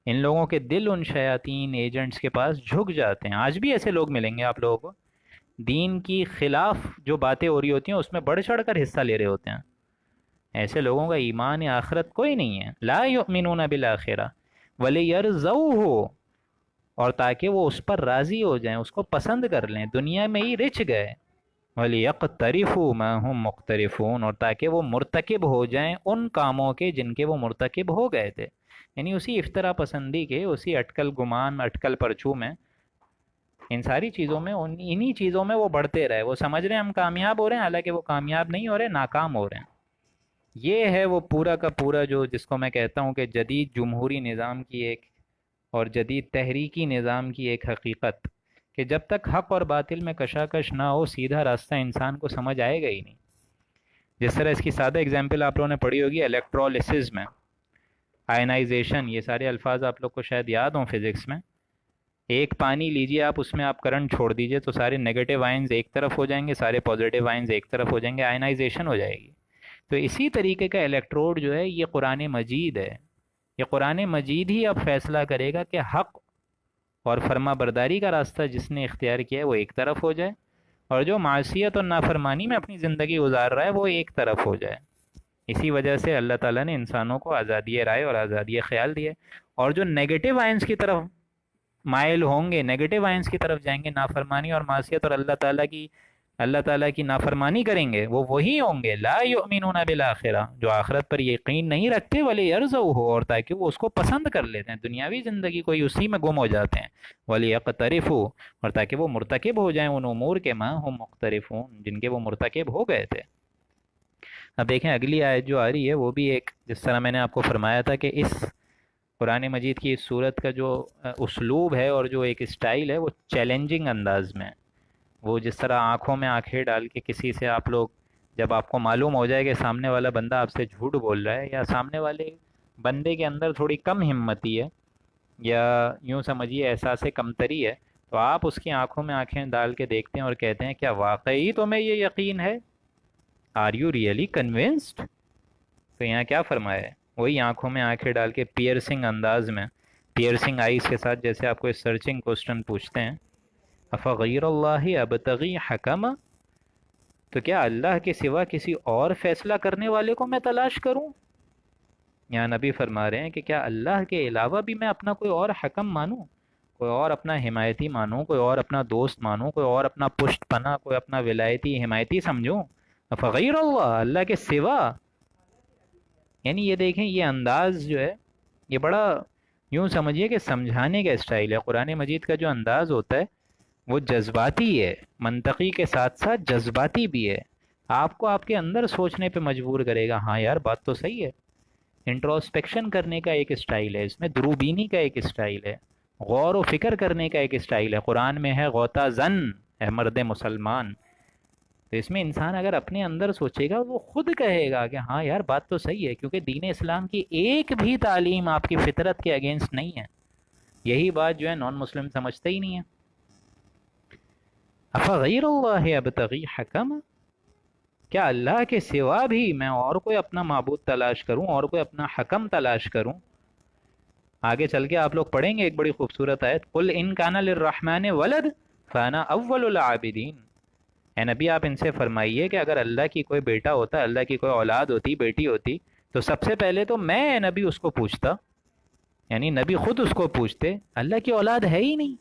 ان لوگوں کے دل ان شیاطین ایجنٹس کے پاس جھک جاتے ہیں. آج بھی ایسے لوگ ملیں گے آپ لوگوں کو، دین کی خلاف جو باتیں ہو رہی ہوتی ہیں اس میں بڑھ چڑھ کر حصہ لے رہے ہوتے ہیں. ایسے لوگوں کا ایمان یا آخرت کوئی نہیں ہے. لا یؤمنون بالآخرہ وَلِيَرْضَوْهُ، اور تاکہ وہ اس پر راضی ہو جائیں، اس کو پسند کر لیں، دنیا میں ہی رچ گئے. وَلِيَقْتَرِفُوا مَا هُمْ مُقْتَرِفُونَ، اور تاکہ وہ مرتکب ہو جائیں ان کاموں کے جن کے وہ مرتکب ہو گئے تھے. یعنی اسی افطرا پسندی کے، اسی اٹکل گمان، اٹکل پرچو میں، ان ساری چیزوں میں، انہی چیزوں میں وہ بڑھتے رہے. وہ سمجھ رہے ہیں ہم کامیاب ہو رہے ہیں، حالانکہ وہ کامیاب نہیں ہو رہے، ناکام ہو رہے ہیں. یہ ہے وہ پورا کا پورا جو، جس کو میں کہتا ہوں کہ جدید جمہوری نظام کی ایک، اور جدید تحریکی نظام کی ایک حقیقت، کہ جب تک حق اور باطل میں کشاکش نہ ہو، سیدھا راستہ انسان کو سمجھ آئے گا ہی نہیں. جس طرح اس کی سادہ اگزامپل آپ لوگوں نے پڑھی ہوگی الیکٹرولسز میں، آئنائزیشن، یہ سارے الفاظ آپ لوگ کو شاید یاد ہوں فزکس میں. ایک پانی لیجئے آپ، اس میں آپ کرنٹ چھوڑ دیجئے تو سارے نیگیٹو آئنز ایک طرف ہو جائیں گے، سارے پازیٹیو آئنز ایک طرف ہو جائیں گے، آئنائزیشن ہو جائے گی. تو اسی طریقے کا الیکٹروڈ جو ہے یہ قرآن مجید ہے. یہ قرآن مجید ہی اب فیصلہ کرے گا کہ حق اور فرما برداری کا راستہ جس نے اختیار کیا ہے وہ ایک طرف ہو جائے، اور جو معصیت اور نافرمانی میں اپنی زندگی گزار رہا ہے وہ ایک طرف ہو جائے. اسی وجہ سے اللہ تعالیٰ نے انسانوں کو آزادی رائے اور آزادی خیال دی ہے. اور جو نیگیٹو آئنس کی طرف مائل ہوں گے، نیگیٹو آئنس کی طرف جائیں گے، نافرمانی اور معصیت اور اللہ تعالیٰ کی اللہ تعالیٰ کی نافرمانی کریں گے وہ وہی ہوں گے لا یؤمنون بالآخرہ، جو آخرت پر یقین نہیں رکھتے، ولیرضوا ہو، اور تاکہ وہ اس کو پسند کر لیتے ہیں، دنیاوی زندگی کوئی اسی میں گم ہو جاتے ہیں، ولیقترفوا، اور تاکہ وہ مرتکب ہو جائیں ان امور کے ما ہم مقترفون، جن کے وہ مرتکب ہو گئے تھے۔ اب دیکھیں اگلی آیت جو آ رہی ہے وہ بھی ایک، جس طرح میں نے آپ کو فرمایا تھا کہ اس قرآن مجید کی اس صورت کا جو اسلوب ہے اور جو ایک اسٹائل ہے وہ چیلنجنگ انداز میں ہے۔ وہ جس طرح آنکھوں میں آنکھیں ڈال کے کسی سے آپ لوگ، جب آپ کو معلوم ہو جائے کہ سامنے والا بندہ آپ سے جھوٹ بول رہا ہے، یا سامنے والے بندے کے اندر تھوڑی کم ہمتی ہے، یا یوں سمجھیے احساس کمتری ہے، تو آپ اس کی آنکھوں میں آنکھیں ڈال کے دیکھتے ہیں اور کہتے ہیں کیا واقعی تمہیں یہ یقین ہے؟ Are you really convinced? تو یہاں کیا فرمایا ہے؟ وہی آنکھوں میں آنکھیں ڈال کے پیئرسنگ انداز میں، پیئرسنگ آئیز کے ساتھ، جیسے آپ کو سرچنگ کوسچن پوچھتے ہیں، افغیر اللہ ابتغی حکما، تو کیا اللہ کے سوا کسی اور فیصلہ کرنے والے کو میں تلاش کروں؟ یہاں نبی فرما رہے ہیں کہ کیا اللہ کے علاوہ بھی میں اپنا کوئی اور حکم مانوں، کوئی اور اپنا حمایتی مانوں، کوئی اور اپنا دوست مانوں، کوئی اور اپنا پشت پناہ، کوئی اپنا ولایتی حمایتی سمجھوں؟ فغیر اللہ، اللہ کے سوا؟ یعنی یہ دیکھیں یہ انداز جو ہے یہ بڑا، یوں سمجھیے کہ سمجھانے کا اسٹائل ہے۔ قرآن مجید کا جو انداز ہوتا ہے وہ جذباتی ہے، منطقی کے ساتھ ساتھ جذباتی بھی ہے، آپ کو آپ کے اندر سوچنے پہ مجبور کرے گا، ہاں یار بات تو صحیح ہے۔ انٹروسپیکشن کرنے کا ایک اسٹائل ہے، اس میں دروبینی کا ایک اسٹائل ہے، غور و فکر کرنے کا ایک اسٹائل ہے۔ قرآن میں ہے غوطہ زن، اے مرد مسلمان، تو اس میں انسان اگر اپنے اندر سوچے گا وہ خود کہے گا کہ ہاں یار بات تو صحیح ہے، کیونکہ دین اسلام کی ایک بھی تعلیم آپ کی فطرت کے اگینسٹ نہیں ہے۔ یہی بات جو ہے نان مسلم سمجھتے ہی نہیں ہے۔ افغیر اللہ ابتغی حکم، کیا اللہ کے سوا بھی میں اور کوئی اپنا معبود تلاش کروں، اور کوئی اپنا حکم تلاش کروں؟ آگے چل کے آپ لوگ پڑھیں گے ایک بڑی خوبصورت آیت، قل ان کان للرحمن ولد فانا اول العابدین، اے نبی آپ ان سے فرمائیے کہ اگر اللہ کی کوئی بیٹا ہوتا، اللہ کی کوئی اولاد ہوتی، بیٹی ہوتی، تو سب سے پہلے تو میں نبی اس کو پوچھتا، یعنی نبی خود اس کو پوچھتے۔ اللہ کی اولاد ہے ہی نہیں،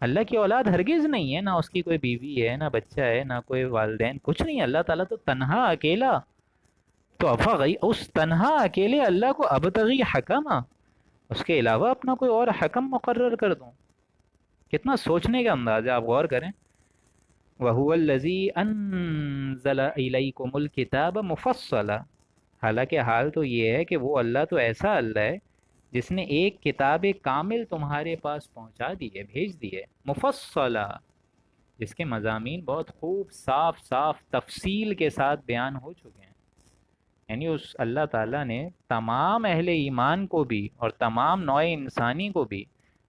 اللہ کی اولاد ہرگز نہیں ہے، نہ اس کی کوئی بیوی ہے، نہ بچہ ہے، نہ کوئی والدین، کچھ نہیں، اللہ تعالیٰ تو تنہا اکیلا، تو افغی اس تنہا اکیلے اللہ کو ابتغی حکما، اس کے علاوہ اپنا کوئی اور حکم مقرر کر دوں؟ کتنا سوچنے کا انداز ہے، آپ غور کریں۔ وَهُوَ الَّذِي أَنزَلَ إِلَيْكُمُ الْكِتَابَ مُفَصَّلًا، حالانکہ حال تو یہ ہے کہ وہ اللہ تو ایسا اللہ ہے جس نے ایک کتاب کامل تمہارے پاس پہنچا دی ہے، بھیج دی ہے، مفصلہ، جس کے مضامین بہت خوب صاف صاف تفصیل کے ساتھ بیان ہو چکے ہیں۔ یعنی اس اللہ تعالیٰ نے تمام اہل ایمان کو بھی اور تمام نوع انسانی کو بھی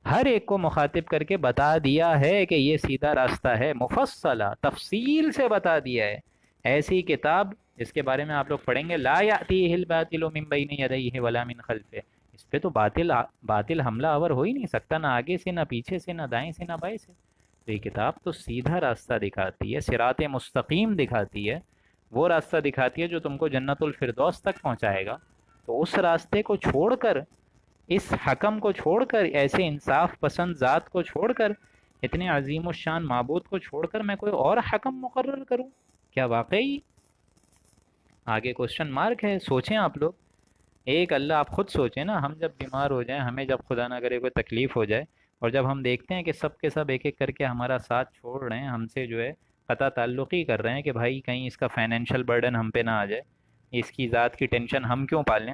ہر ایک کو مخاطب کر کے بتا دیا ہے کہ یہ سیدھا راستہ ہے، مفصلہ، تفصیل سے بتا دیا ہے۔ ایسی کتاب جس کے بارے میں آپ لوگ پڑھیں گے، لا یأتیہ الباطل من بین یدیہ ولا من خلفہ، اس پہ تو باطل حملہ آور ہو ہی نہیں سکتا، نہ آگے سے، نہ پیچھے سے، نہ دائیں سے، نہ بائیں سے۔ تو یہ کتاب تو سیدھا راستہ دکھاتی ہے، صراط مستقیم دکھاتی ہے، وہ راستہ دکھاتی ہے جو تم کو جنت الفردوس تک پہنچائے گا۔ تو اس راستے کو چھوڑ کر، اس حکم کو چھوڑ کر، ایسے انصاف پسند ذات کو چھوڑ کر، اتنے عظیم الشان معبود کو چھوڑ کر میں کوئی اور حکم مقرر کروں؟ کیا واقعی؟ آگے کوشچن مارک ہے، سوچیں آپ لوگ۔ ایک اللہ، آپ خود سوچیں نا، ہم جب بیمار ہو جائیں، ہمیں جب خدا نہ کرے کوئی تکلیف ہو جائے، اور جب ہم دیکھتے ہیں کہ سب کے سب ایک ایک کر کے ہمارا ساتھ چھوڑ رہے ہیں، ہم سے جو ہے قطع تعلقی کر رہے ہیں کہ بھائی کہیں اس کا فائنینشیل برڈن ہم پہ نہ آ جائے، اس کی ذات کی ٹینشن ہم کیوں پالیں،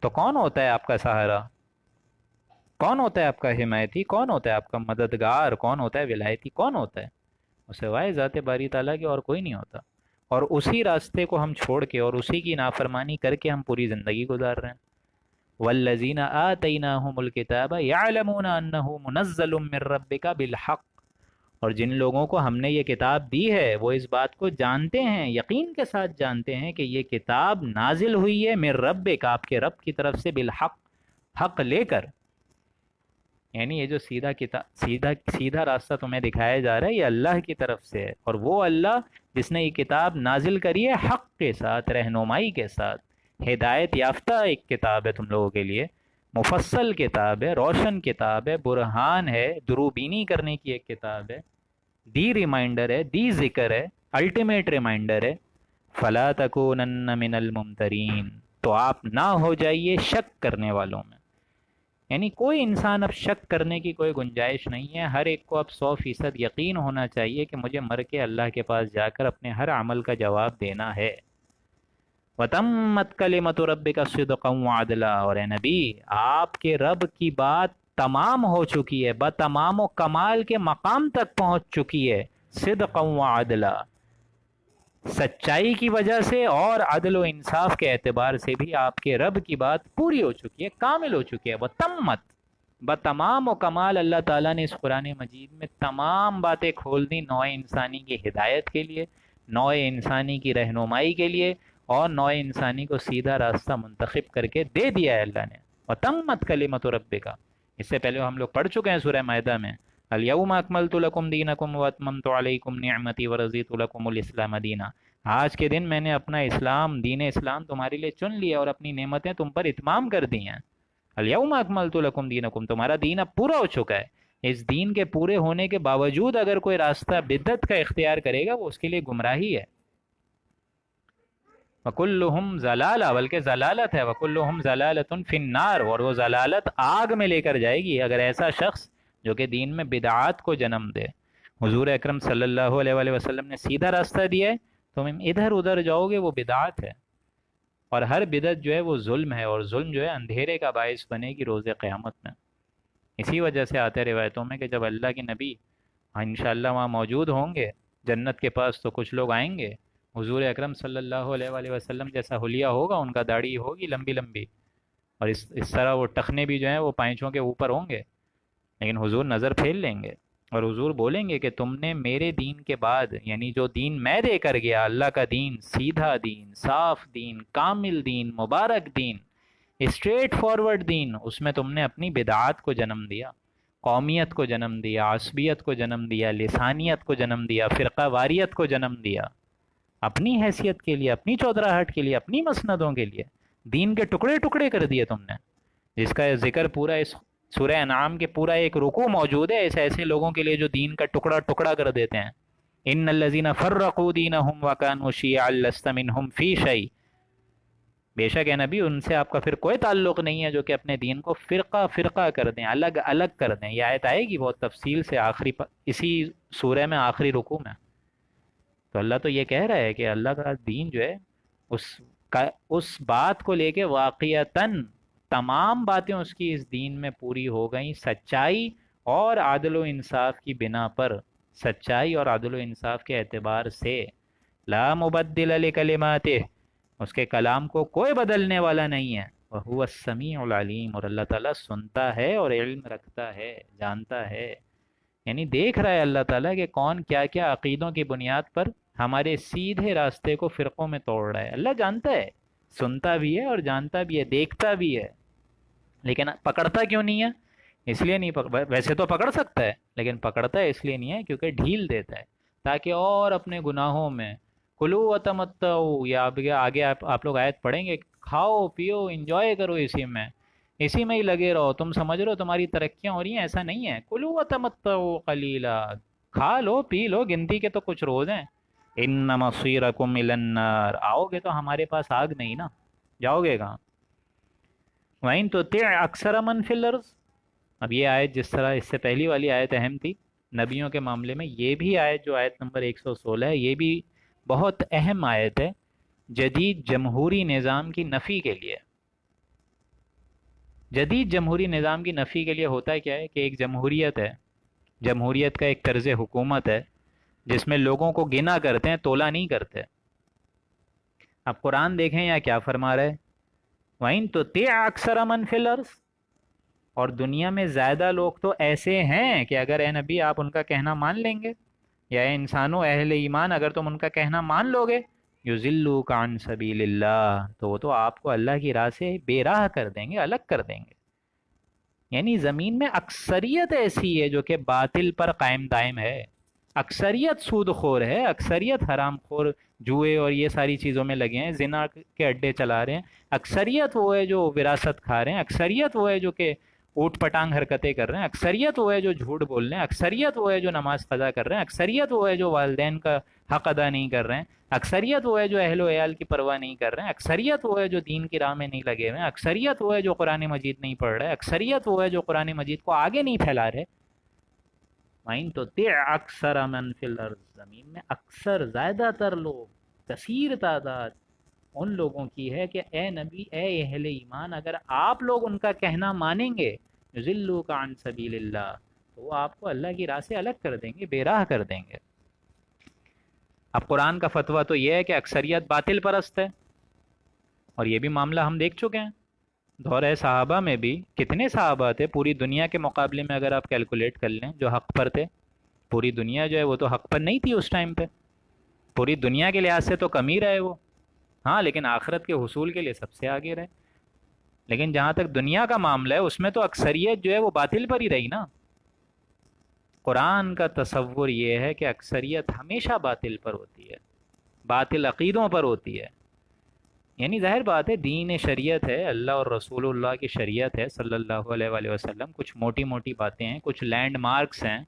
تو کون ہوتا ہے آپ کا سہارا؟ کون ہوتا ہے آپ کا حمایتی؟ کون ہوتا ہے آپ کا مددگار؟ کون ہوتا ہے ولایتی؟ کون ہوتا ہے؟ وہ سوائے ذات باری تعالیٰ کے اور کوئی نہیں ہوتا۔ اور اسی راستے کو ہم چھوڑ کے اور اسی کی نافرمانی کر کے ہم پوری زندگی گزار رہے ہیں۔ والذین آتیناہم الکتاب یعلمون انہ منزل من ربک بالحق، اور جن لوگوں کو ہم نے یہ کتاب دی ہے وہ اس بات کو جانتے ہیں، یقین کے ساتھ جانتے ہیں کہ یہ کتاب نازل ہوئی ہے من ربک، آپ کے رب کی طرف سے، بالحق، حق لے کر۔ یعنی یہ جو سیدھا راستہ تمہیں دکھایا جا رہا ہے یہ اللہ کی طرف سے ہے، اور وہ اللہ جس نے یہ کتاب نازل کری ہے حق کے ساتھ، رہنمائی کے ساتھ، ہدایت یافتہ ایک کتاب ہے تم لوگوں کے لیے، مفصل کتاب ہے، روشن کتاب ہے، برہان ہے، دروبینی کرنے کی ایک کتاب ہے، دی ریمائنڈر ہے، دی ذکر ہے، الٹیمیٹ ریمائنڈر ہے، فلا تکونن من الممترین، تو آپ نہ ہو جائیے شک کرنے والوں میں۔ یعنی کوئی انسان اب شک کرنے کی کوئی گنجائش نہیں ہے، ہر ایک کو اب 100% یقین ہونا چاہیے کہ مجھے مر کے اللہ کے پاس جا کر اپنے ہر عمل کا جواب دینا ہے۔ وَتَمَّتْ كَلِمَةُ رَبِّكَ صِدْقًا وَعَدْلًا، اور اے نبی آپ کے رب کی بات تمام ہو چکی ہے، بتمام و کمال کے مقام تک پہنچ چکی ہے، صدقا وعدلا، سچائی کی وجہ سے اور عدل و انصاف کے اعتبار سے بھی آپ کے رب کی بات پوری ہو چکی ہے، کامل ہو چکی ہے۔ وہ تمت، بتمام و کمال اللہ تعالیٰ نے اس قرآن مجید میں تمام باتیں کھول دی نوع انسانی کی ہدایت کے لیے، نوع انسانی کی رہنمائی کے لیے، اور نوع انسانی کو سیدھا راستہ منتخب کر کے دے دیا ہے اللہ نے۔ وَتَمَّتْ كَلِمَةُ رَبِّكَ، اس سے پہلے ہم لوگ پڑھ چکے ہیں سورہ مائدہ میں، الیوم اکملت لکم دینکم واتممت علیکم نعمتی ورضیت لکم الاسلام دینا، آج کے دن میں نے اپنا اسلام، دین اسلام تمہارے لیے چن لیا اور اپنی نعمتیں تم پر اتمام کر دی ہیں۔ الیوم اکملت لکم دینکم، تمہارا دین اب پورا ہو چکا ہے۔ اس دین کے پورے ہونے کے باوجود اگر کوئی راستہ بدعت کا اختیار کرے گا وہ اس کے لیے گمراہی ہے۔ وَكُلُّهُمْ ضَلَالَةٌ، بلکہ ضلالت ہے، وَكُلُّهُمْ ضَلَالَةٌ فِي النَّارِ، اور وہ ضلالت آگ میں لے کر جائے گی اگر ایسا شخص جو کہ دین میں بدعات کو جنم دے۔ حضور اکرم صلی اللہ علیہ وآلہ وسلم نے سیدھا راستہ دیا ہے، تم ادھر ادھر جاؤ گے وہ بدعات ہے، اور ہر بدعت جو ہے وہ ظلم ہے، اور ظلم جو ہے اندھیرے کا باعث بنے گی روز قیامت میں۔ اسی وجہ سے آتے روایتوں میں کہ جب اللہ کے نبی انشاءاللہ وہاں موجود ہوں گے جنت کے پاس، تو کچھ لوگ آئیں گے، حضور اکرم صلی اللہ علیہ وآلہ وسلم جیسا حلیہ ہوگا، ان کا داڑھی ہوگی لمبی لمبی، اور اس طرح وہ ٹخنے بھی جو ہیں وہ پائنچوں کے اوپر ہوں گے، لیکن حضور نظر پھیر لیں گے اور حضور بولیں گے کہ تم نے میرے دین کے بعد، یعنی جو دین میں دے کر گیا، اللہ کا دین، سیدھا دین، صاف دین، کامل دین، مبارک دین، اسٹریٹ فارورڈ دین، اس میں تم نے اپنی بدعات کو جنم دیا، قومیت کو جنم دیا، عصبیت کو جنم دیا، لسانیت کو جنم دیا، فرقہ واریت کو جنم دیا، اپنی حیثیت کے لیے، اپنی چودراہٹ کے لیے، اپنی مسندوں کے لیے دین کے ٹکڑے ٹکڑے کر دیے تم نے، جس کا ذکر پورا اس سورہ انعام کے پورا ایک رکوع موجود ہے ایسے لوگوں کے لیے جو دین کا ٹکڑا ٹکڑا کر دیتے ہیں۔ ان الذین فرقوا دینہم وکانوا شیعا لست منہم فی شیء، بے شک ہے نبی ان سے آپ کا پھر کوئی تعلق نہیں ہے جو کہ اپنے دین کو فرقہ فرقہ کر دیں، الگ الگ کر دیں۔ یہ آیت آئے گی بہت تفصیل سے اسی سورہ میں آخری رکوع میں۔ تو اللہ تو یہ کہہ رہا ہے کہ اللہ کا دین جو ہے اس بات کو لے کے واقعتاً تمام باتیں اس کی اس دین میں پوری ہو گئیں، سچائی اور عدل و انصاف کی بنا پر، سچائی اور عدل و انصاف کے اعتبار سے، لا مبدل لکلماتہ، اس کے کلام کو کوئی بدلنے والا نہیں ہے، وہو السمیع العلیم، اور اللہ تعالیٰ سنتا ہے اور علم رکھتا ہے، جانتا ہے، یعنی دیکھ رہا ہے اللہ تعالیٰ کہ کون کیا کیا عقیدوں کی بنیاد پر ہمارے سیدھے راستے کو فرقوں میں توڑ رہا ہے۔ اللہ جانتا ہے، سنتا بھی ہے اور جانتا بھی ہے، دیکھتا بھی ہے، لیکن پکڑتا کیوں نہیں ہے؟ اس لیے نہیں ویسے تو پکڑ سکتا ہے، لیکن پکڑتا ہے اس لیے نہیں ہے کیونکہ ڈھیل دیتا ہے، تاکہ اور اپنے گناہوں میں کلو وتمتعوا، یا آگے آپ لوگ آیت پڑھیں گے، کھاؤ پیو انجوائے کرو، اسی میں ہی لگے رہو، تم سمجھ رہو تمہاری ترقیاں ہو رہی ہیں، ایسا نہیں ہے۔ کلو وتمتعوا قلیلا، کھا لو پی لو، گنتی کے تو کچھ روز ہیں۔ ان مصیرکم الی النار، آؤ گے تو ہمارے پاس آگ نہیں نا، جاؤ گے کہاں؟ وَإِن تُطِعْ أَكْثَرَ مَنْ فِي الْأَرْضِ، اب یہ آیت جس طرح اس سے پہلی والی آیت اہم تھی نبیوں کے معاملے میں، یہ بھی آیت جو آیت نمبر 116 ہے، یہ بھی بہت اہم آیت ہے جدید جمہوری نظام کی نفی کے لیے۔ جدید جمہوری نظام کی نفی کے لیے ہوتا کیا ہے کہ ایک جمہوریت ہے، جمہوریت کا ایک طرز حکومت ہے جس میں لوگوں کو گنا کرتے ہیں، تولا نہیں کرتے۔ اب قرآن دیکھیں یا کیا فرما رہے، وَإِن تُطِعْ أَكْثَرَ مَنْ فِي الْأَرْضِ، اور دنیا میں زیادہ لوگ تو ایسے ہیں کہ اگر اے نبی آپ ان کا کہنا مان لیں گے، یا اے انسانوں اہل ایمان اگر تم ان کا کہنا مان لو گے، یضلوک عن سبیل اللہ، تو وہ تو آپ کو اللہ کی راہ سے بے راہ کر دیں گے، الگ کر دیں گے۔ یعنی زمین میں اکثریت ایسی ہے جو کہ باطل پر قائم دائم ہے، اکثریت سود خور ہے، اکثریت حرام خور، جوئے اور یہ ساری چیزوں میں لگے ہیں، زنا کے اڈے چلا رہے ہیں، اکثریت وہ ہے جو وراثت کھا رہے ہیں، اکثریت وہ ہے جو کہ اوٹ پٹانگ حرکتیں کر رہے ہیں، اکثریت وہ ہے جو جھوٹ بول رہے ہیں، اکثریت وہ ہے جو نماز قضا کر رہے ہیں، اکثریت وہ ہے جو والدین کا حق ادا نہیں کر رہے ہیں، اکثریت وہ ہے جو اہل و عیال کی پرواہ نہیں کر رہے ہیں، اکثریت وہ ہے جو دین کی راہ میں نہیں لگے ہوئے ہیں، اکثریت وہ ہے جو قرآن مجید نہیں پڑھ رہے، اکثریت وہ ہے جو قرآن مجید کو آگے نہیں پھیلا رہے۔ وَإِن تُطِعْ أَكْثَرَ مَن فِي الْأَرْضِ، زمین میں اکثر، زیادہ تر لوگ، کثیر تعداد ان لوگوں کی ہے کہ اے نبی، اے اہل ایمان، اگر آپ لوگ ان کا کہنا مانیں گے، یضلوک عن سبیل اللہ، تو وہ آپ کو اللہ کی راہ سے الگ کر دیں گے، بے راہ کر دیں گے۔ اب قرآن کا فتویٰ تو یہ ہے کہ اکثریت باطل پرست ہے، اور یہ بھی معاملہ ہم دیکھ چکے ہیں۔ دور صحابہ میں بھی کتنے صحابہ تھے پوری دنیا کے مقابلے میں، اگر آپ کیلکولیٹ کر لیں، جو حق پر تھے۔ پوری دنیا جو ہے وہ تو حق پر نہیں تھی اس ٹائم پہ، پوری دنیا کے لحاظ سے تو کم ہی رہے وہ، ہاں لیکن آخرت کے حصول کے لیے سب سے آگے رہے۔ لیکن جہاں تک دنیا کا معاملہ ہے، اس میں تو اکثریت جو ہے وہ باطل پر ہی رہی نا۔ قرآن کا تصور یہ ہے کہ اکثریت ہمیشہ باطل پر ہوتی ہے، باطل عقیدوں پر ہوتی ہے۔ یعنی ظاہر بات ہے، دین شریعت ہے، اللہ اور رسول اللہ کی شریعت ہے صلی اللہ علیہ وآلہ وسلم، کچھ موٹی موٹی باتیں ہیں، کچھ لینڈ مارکس ہیں۔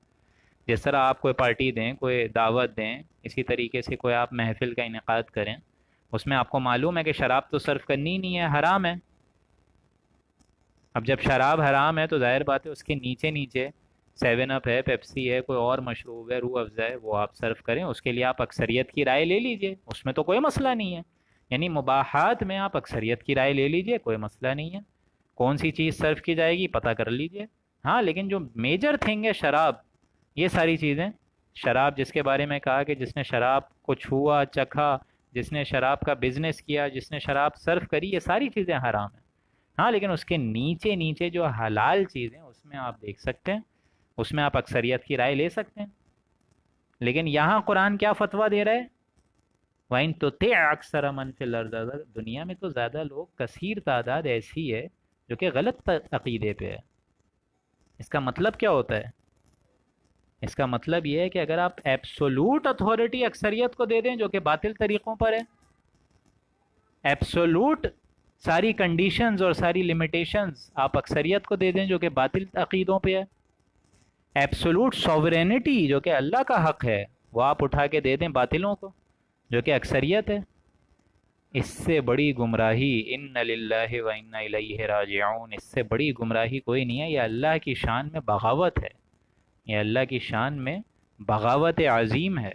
جس طرح آپ کوئی پارٹی دیں، کوئی دعوت دیں، اسی طریقے سے کوئی آپ محفل کا انعقاد کریں، اس میں آپ کو معلوم ہے کہ شراب تو صرف کرنی ہی نہیں ہے، حرام ہے۔ اب جب شراب حرام ہے تو ظاہر بات ہے اس کے نیچے نیچے 7 اپ ہے، پیپسی ہے، کوئی اور مشروب ہے، روح افزا ہے، وہ آپ سرو کریں، اس کے لیے آپ اکثریت کی رائے لے لیجئے، اس میں تو کوئی مسئلہ نہیں ہے۔ یعنی مباحات میں آپ اکثریت کی رائے لے لیجئے، کوئی مسئلہ نہیں ہے۔ کون سی چیز سرو کی جائے گی پتہ کر لیجئے۔ ہاں لیکن جو میجر تھنگ ہے شراب، یہ ساری چیزیں، شراب جس کے بارے میں کہا کہ جس نے شراب کو چھوا چکھا، جس نے شراب کا بزنس کیا، جس نے شراب سرو کری، یہ ساری چیزیں حرام ہیں۔ ہاں لیکن اس کے نیچے نیچے جو حلال چیزیں، اس میں آپ دیکھ سکتے ہیں، اس میں آپ اکثریت کی رائے لے سکتے ہیں۔ لیکن یہاں قرآن کیا فتویٰ دے رہا ہے؟ وَإِن تُطِعْ أَكْثَرَ مَن فِي الْأَرْضِ، دنیا میں تو زیادہ لوگ، کثیر تعداد ایسی ہے جو کہ غلط عقیدے پہ ہے۔ اس کا مطلب کیا ہوتا ہے؟ اس کا مطلب یہ ہے کہ اگر آپ ایبسولوٹ اتھارٹی اکثریت کو دے دیں جو کہ باطل طریقوں پر ہے، ایبسولوٹ ساری کنڈیشنز اور ساری لمیٹیشنز آپ اکثریت کو دے دیں جو کہ باطل عقیدوں پہ ہے، ایبسولوٹ سوورینٹی جو کہ اللہ کا حق ہے وہ آپ اٹھا کے دے دیں باطلوں کو جو کہ اکثریت ہے، اس سے بڑی گمراہی، ان للہ و انا الیہ راجعون، اس سے بڑی گمراہی کوئی نہیں ہے۔ یہ اللہ کی شان میں بغاوت ہے، یہ اللہ کی شان میں بغاوت عظیم ہے۔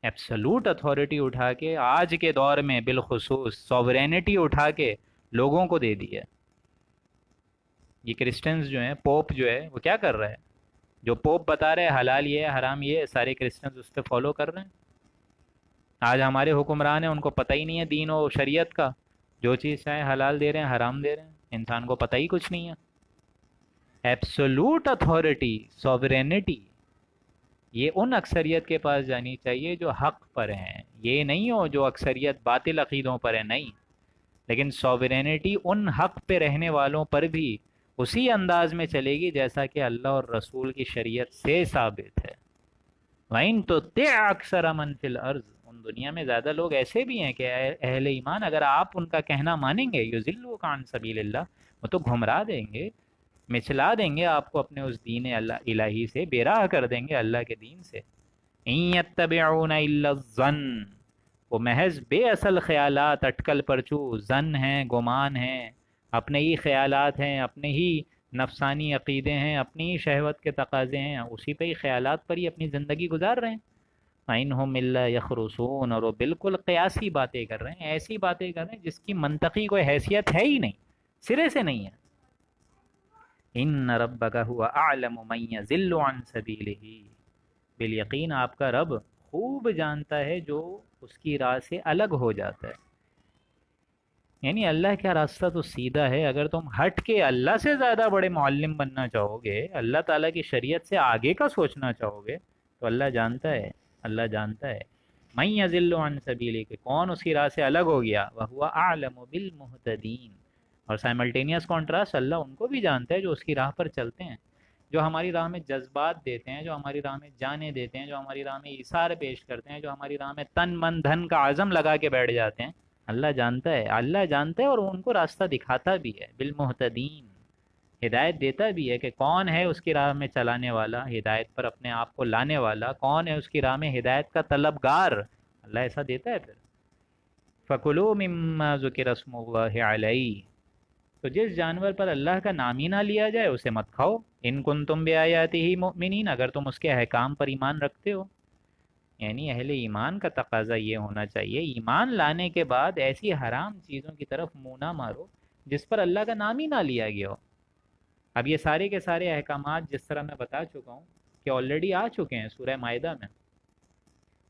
ایبسولوٹ اتھارٹی اٹھا کے آج کے دور میں بالخصوص سوورینٹی اٹھا کے لوگوں کو دے دی ہے۔ یہ کرسچنز جو ہیں، پوپ جو ہے وہ کیا کر رہا ہے؟ جو پوپ بتا رہے ہیں حلال یہ ہے، حرام یہ ہے، سارے کرسچنز اس پہ فالو کر رہے ہیں۔ آج ہمارے حکمران ہیں، ان کو پتہ ہی نہیں ہے دین و شریعت کا، جو چیز چاہیں حلال دے رہے ہیں، حرام دے رہے ہیں، انسان کو پتہ ہی کچھ نہیں ہے۔ ایبسولوٹ اتھارٹی، سوورینٹی، یہ ان اکثریت کے پاس جانی چاہیے جو حق پر ہیں، یہ نہیں ہو جو اکثریت باطل عقیدوں پر ہے، نہیں، لیکن سوورینٹی ان حق پہ رہنے والوں پر بھی اسی انداز میں چلے گی جیسا کہ اللہ اور رسول کی شریعت سے ثابت ہے۔ وَإِن تُطِعْ أَكْثَرَ مَن فِي الْأَرْضِ، ان دنیا میں زیادہ لوگ ایسے بھی ہیں کہ اہل ایمان، اگر آپ ان کا کہنا مانیں گے، یُضِلُّوكَ عَن سَبِيلِ اللَّهِ، وہ تو گھمرا دیں گے، مچلا دیں گے آپ کو اپنے اس دین اللہ الہی سے، بے راہ کر دیں گے اللہ کے دین سے۔ إِن يَتَّبِعُونَ إِلَّا الظَّنَّ، وہ محض بے اصل خیالات، اٹکل پرچو ظن ہیں، گمان ہیں، اپنے ہی خیالات ہیں، اپنے ہی نفسانی عقیدے ہیں، اپنی ہی شہوت کے تقاضے ہیں، اسی پہ ہی خیالات پر ہی اپنی زندگی گزار رہے ہیں۔ فَإِنْهُمْ إِلَّا يَخْرُصُونَ، اور وہ بالکل قیاسی باتیں کر رہے ہیں، ایسی باتیں کر رہے ہیں جس کی منطقی کوئی حیثیت ہے ہی نہیں، سرے سے نہیں ہے۔ إِنَّ رَبَّكَ هُوَ أَعْلَمُ مَن يَضِلُّ عَن سَبِيلِهِ، بالیقین آپ کا رب خوب جانتا ہے جو اس کی راہ سے الگ ہو جاتا ہے۔ یعنی اللہ کا راستہ تو سیدھا ہے، اگر تم ہٹ کے اللہ سے زیادہ بڑے معلم بننا چاہو گے، اللہ تعالیٰ کی شریعت سے آگے کا سوچنا چاہو گے، تو اللہ جانتا ہے، اللہ جانتا ہے من یضل عن سبیلہ، کہ کون اس کی راہ سے الگ ہو گیا، وہو اعلم بالمہتدین، اور سائملٹینیس کانٹراسٹ، اللہ ان کو بھی جانتا ہے جو اس کی راہ پر چلتے ہیں، جو ہماری راہ میں جذبات دیتے ہیں، جو ہماری راہ میں جانیں دیتے ہیں، جو ہماری راہ میں ایثار پیش کرتے ہیں، جو ہماری راہ میں تن من دھن کا عزم لگا کے بیٹھ جاتے ہیں، اللہ جانتا ہے، اللہ جانتا ہے، اور وہ ان کو راستہ دکھاتا بھی ہے، بالمہتدین، ہدایت دیتا بھی ہے کہ کون ہے اس کی راہ میں چلانے والا، ہدایت پر اپنے آپ کو لانے والا، کون ہے اس کی راہ میں ہدایت کا طلبگار، اللہ ایسا دیتا ہے پھر۔ فَكُلُوا مِمَّا ذُكِرَ اسْمُ اللَّهِ عَلَيْهِ، تو جس جانور پر اللہ کا نام ہی نہ لیا جائے اسے مت کھاؤ۔ ان کنتم بآیاتہ مؤمنین، اگر تم اس کے احکام پر ایمان رکھتے ہو، یعنی اہل ایمان کا تقاضا یہ ہونا چاہیے ایمان لانے کے بعد ایسی حرام چیزوں کی طرف منہ نہ مارو جس پر اللہ کا نام ہی نہ لیا گیا ہو۔ اب یہ سارے کے سارے احکامات جس طرح میں بتا چکا ہوں کہ آلریڈی آ چکے ہیں سورہ مائدہ میں،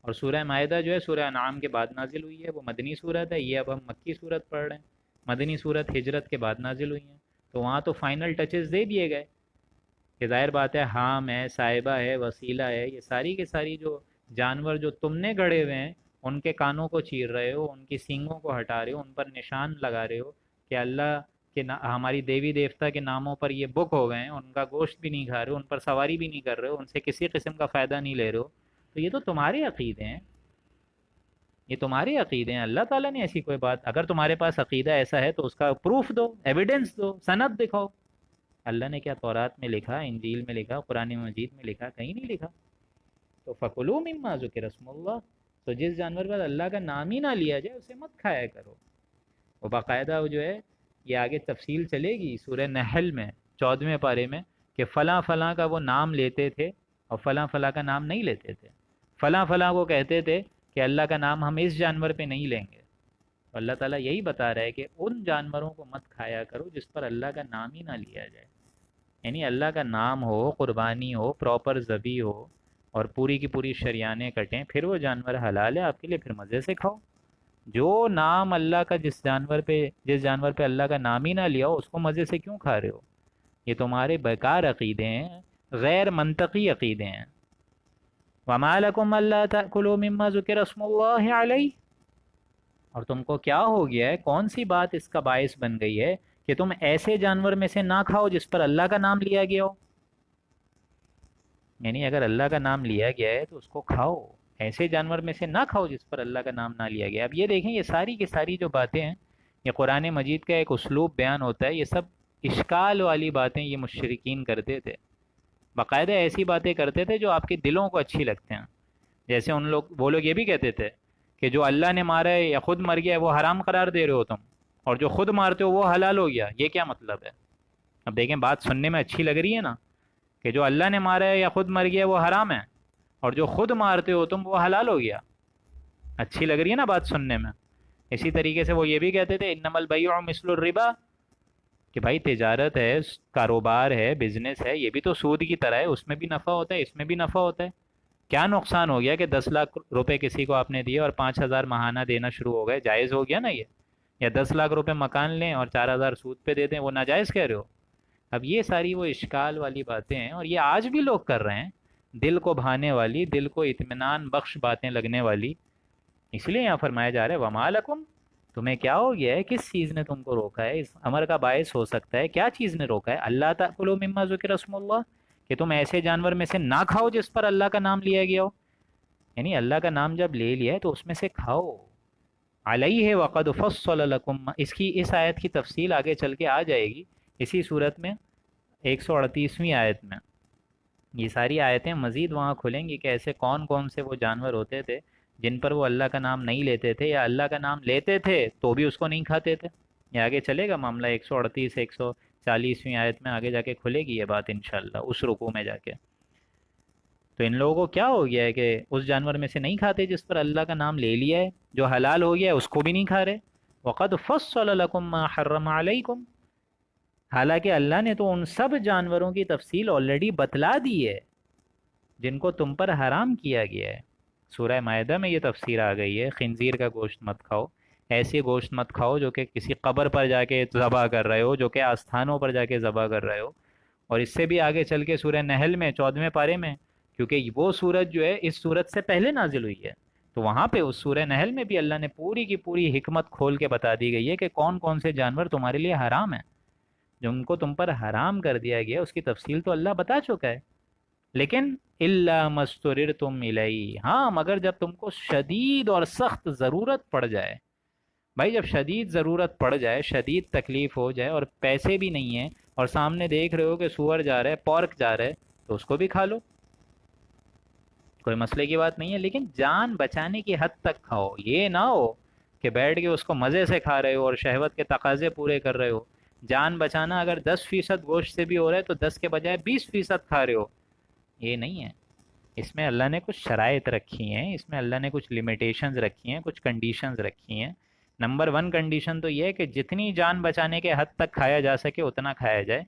اور سورہ مائدہ جو ہے سورہ انعام کے بعد نازل ہوئی ہے، وہ مدنی صورت ہے، یہ اب ہم مکی صورت پڑھ رہے ہیں، مدنی صورت ہجرت کے بعد نازل ہوئی ہیں، تو وہاں تو فائنل ٹچز دے دیے گئے کہ ظاہر بات ہے حام ہے، صاحبہ ہے، وسیلہ ہے، یہ ساری کے ساری جو جانور جو تم نے گڑے ہوئے ہیں ان کے کانوں کو چیر رہے ہو، ان کی سینگوں کو ہٹا رہے ہو، ان پر نشان لگا رہے ہو کہ اللہ کہ ہماری دیوی دیوتا کے ناموں پر یہ بک ہو گئے ہیں، ان کا گوشت بھی نہیں کھا رہے ہو، ان پر سواری بھی نہیں کر رہے ہو، ان سے کسی قسم کا فائدہ نہیں لے رہے ہو، تو یہ تو تمہارے عقیدے ہیں، یہ تمہارے عقیدے ہیں، اللہ تعالیٰ نے ایسی کوئی بات، اگر تمہارے پاس عقیدہ ایسا ہے تو اس کا پروف دو، ایویڈنس دو، سند دکھاؤ۔ اللہ نے کیا تورات میں لکھا، انجیل میں لکھا، قرآن مجید میں لکھا؟ کہیں نہیں لکھا۔ تو فَكُلُوا مِمَّا ذُكِرَ اسْمُ اللَّهِ، تو جس جانور پر اللہ کا نام ہی نہ لیا جائے اسے مت کھایا کرو۔ وہ باقاعدہ وہ جو ہے یہ آگے تفصیل چلے گی سورہ نحل میں 14ویں پارے میں کہ فلاں فلاں کا وہ نام لیتے تھے اور فلاں فلاں کا نام نہیں لیتے تھے، فلاں فلاں کو کہتے تھے کہ اللہ کا نام ہم اس جانور پہ نہیں لیں گے، تو اللہ تعالیٰ یہی بتا رہا ہے کہ ان جانوروں کو مت کھایا کرو جس پر اللہ کا نام ہی نہ لیا جائے، یعنی اللہ کا نام ہو، قربانی ہو، پراپر ذبح ہو اور پوری کی پوری شریانے کٹیں، پھر وہ جانور حلال ہے آپ کے لیے، پھر مزے سے کھاؤ۔ جو نام اللہ کا جس جانور پہ اللہ کا نام ہی نہ لیا ہو اس کو مزے سے کیوں کھا رہے ہو؟ یہ تمہارے بیکار عقیدے ہیں، غیر منطقی عقیدے ہیں۔ وَمَا لَكُمْ أَلَّا تَأْكُلُوا مِمَّا ذُكِرَ اسْمُ اللَّهِ عَلَيْهِ، اور تم کو کیا ہو گیا ہے، کون سی بات اس کا باعث بن گئی ہے کہ تم ایسے جانور میں سے نہ کھاؤ جس پر اللہ کا نام لیا گیا ہو؟ یعنی اگر اللہ کا نام لیا گیا ہے تو اس کو کھاؤ، ایسے جانور میں سے نہ کھاؤ جس پر اللہ کا نام نہ لیا گیا۔ اب یہ دیکھیں یہ ساری کی ساری جو باتیں ہیں، یہ قرآن مجید کا ایک اسلوب بیان ہوتا ہے، یہ سب اشکال والی باتیں یہ مشرکین کرتے تھے، باقاعدہ ایسی باتیں کرتے تھے جو آپ کے دلوں کو اچھی لگتے ہیں، جیسے وہ لوگ یہ بھی کہتے تھے کہ جو اللہ نے مارا ہے یا خود مر گیا ہے وہ حرام قرار دے رہے ہو تم، اور جو خود مارتے ہو وہ حلال ہو گیا، یہ کیا مطلب ہے؟ اب دیکھیں بات سننے میں اچھی لگ رہی ہے نا، کہ جو اللہ نے مارا ہے یا خود مر گیا وہ حرام ہے، اور جو خود مارتے ہو تم وہ حلال ہو گیا، اچھی لگ رہی ہے نا بات سننے میں؟ اسی طریقے سے وہ یہ بھی کہتے تھے انما البیع مثل الربا، کہ بھائی تجارت ہے، کاروبار ہے، بزنس ہے، یہ بھی تو سود کی طرح ہے، اس میں بھی نفع ہوتا ہے، اس میں بھی نفع ہوتا ہے، کیا نقصان ہو گیا کہ 10 لاکھ روپے کسی کو آپ نے دیے اور 5,000 ماہانہ دینا شروع ہو گئے، جائز ہو گیا نا یہ؟ یا 10 لاکھ روپے مکان لیں اور 4,000 سود پہ دے دیں، وہ ناجائز کہہ رہے ہو؟ اب یہ ساری وہ اشکال والی باتیں ہیں، اور یہ آج بھی لوگ کر رہے ہیں، دل کو بھانے والی، دل کو اطمینان بخش باتیں لگنے والی، اس لیے یہاں فرمایا جا رہا ہے وما لکم، تمہیں کیا ہو گیا ہے، کس چیز نے تم کو روکا ہے، اس امر کا باعث ہو سکتا ہے کیا چیز نے روکا ہے، اللہ تاکلوا مما ذکر اسم اللہ، کہ تم ایسے جانور میں سے نہ کھاؤ جس پر اللہ کا نام لیا گیا ہو، یعنی اللہ کا نام جب لے لیا ہے تو اس میں سے کھاؤ۔ علیہ وقد فصل لکم، اس آیت کی تفصیل آگے چل کے آ جائے گی اسی صورت میں 138ویں آیت میں، یہ ساری آیتیں مزید وہاں کھلیں گی کہ ایسے کون کون سے وہ جانور ہوتے تھے جن پر وہ اللہ کا نام نہیں لیتے تھے، یا اللہ کا نام لیتے تھے تو بھی اس کو نہیں کھاتے تھے۔ یہ آگے چلے گا معاملہ 138 140ویں آیت میں آگے جا کے کھلے گی یہ بات انشاءاللہ اس رکوع میں جا کے۔ تو ان لوگوں کو کیا ہو گیا ہے کہ اس جانور میں سے نہیں کھاتے جس پر اللہ کا نام لے لیا ہے، جو حلال ہو گیا ہے اس کو بھی نہیں کھا رہے۔ وَقَدْ فَصَّلَ لَكُم مَّا حَرَّمَ عَلَيْكُمْ، حالانکہ اللہ نے تو ان سب جانوروں کی تفصیل آلریڈی بتلا دی ہے جن کو تم پر حرام کیا گیا ہے۔ سورہ مائدہ میں یہ تفسیر آ گئی ہے، خنزیر کا گوشت مت کھاؤ، ایسے گوشت مت کھاؤ جو کہ کسی قبر پر جا کے ذبح کر رہے ہو، جو کہ آستھانوں پر جا کے ذبح کر رہے ہو، اور اس سے بھی آگے چل کے سورہ نحل میں 14ویں پارے میں، کیونکہ وہ سورت جو ہے اس سورت سے پہلے نازل ہوئی ہے، تو وہاں پہ اس سورہ نحل میں بھی اللہ نے پوری کی پوری حکمت کھول کے بتا دی گئی ہے کہ کون کون سے جانور تمہارے لیے حرام ہیں، جن کو تم پر حرام کر دیا گیا اس کی تفصیل تو اللہ بتا چکا ہے، لیکن الا مستررتم الیہ، ہاں مگر جب تم کو شدید اور سخت ضرورت پڑ جائے، بھائی جب شدید ضرورت پڑ جائے، شدید تکلیف ہو جائے اور پیسے بھی نہیں ہیں اور سامنے دیکھ رہے ہو کہ سور جا رہا ہے، پورک جا رہا ہے، تو اس کو بھی کھا لو، کوئی مسئلے کی بات نہیں ہے، لیکن جان بچانے کی حد تک کھاؤ، یہ نہ ہو کہ بیٹھ کے اس کو مزے سے کھا رہے ہو اور شہوت کے تقاضے پورے کر رہے ہو۔ جان بچانا اگر 10% گوشت سے بھی ہو رہا ہے تو 10 کے بجائے 20% کھا رہے ہو، یہ نہیں ہے۔ اس میں اللہ نے کچھ شرائط رکھی ہیں، اس میں اللہ نے کچھ لمیٹیشنز رکھی ہیں، کچھ کنڈیشنز رکھی ہیں۔ نمبر 1 کنڈیشن تو یہ ہے کہ جتنی جان بچانے کے حد تک کھایا جا سکے اتنا کھایا جائے،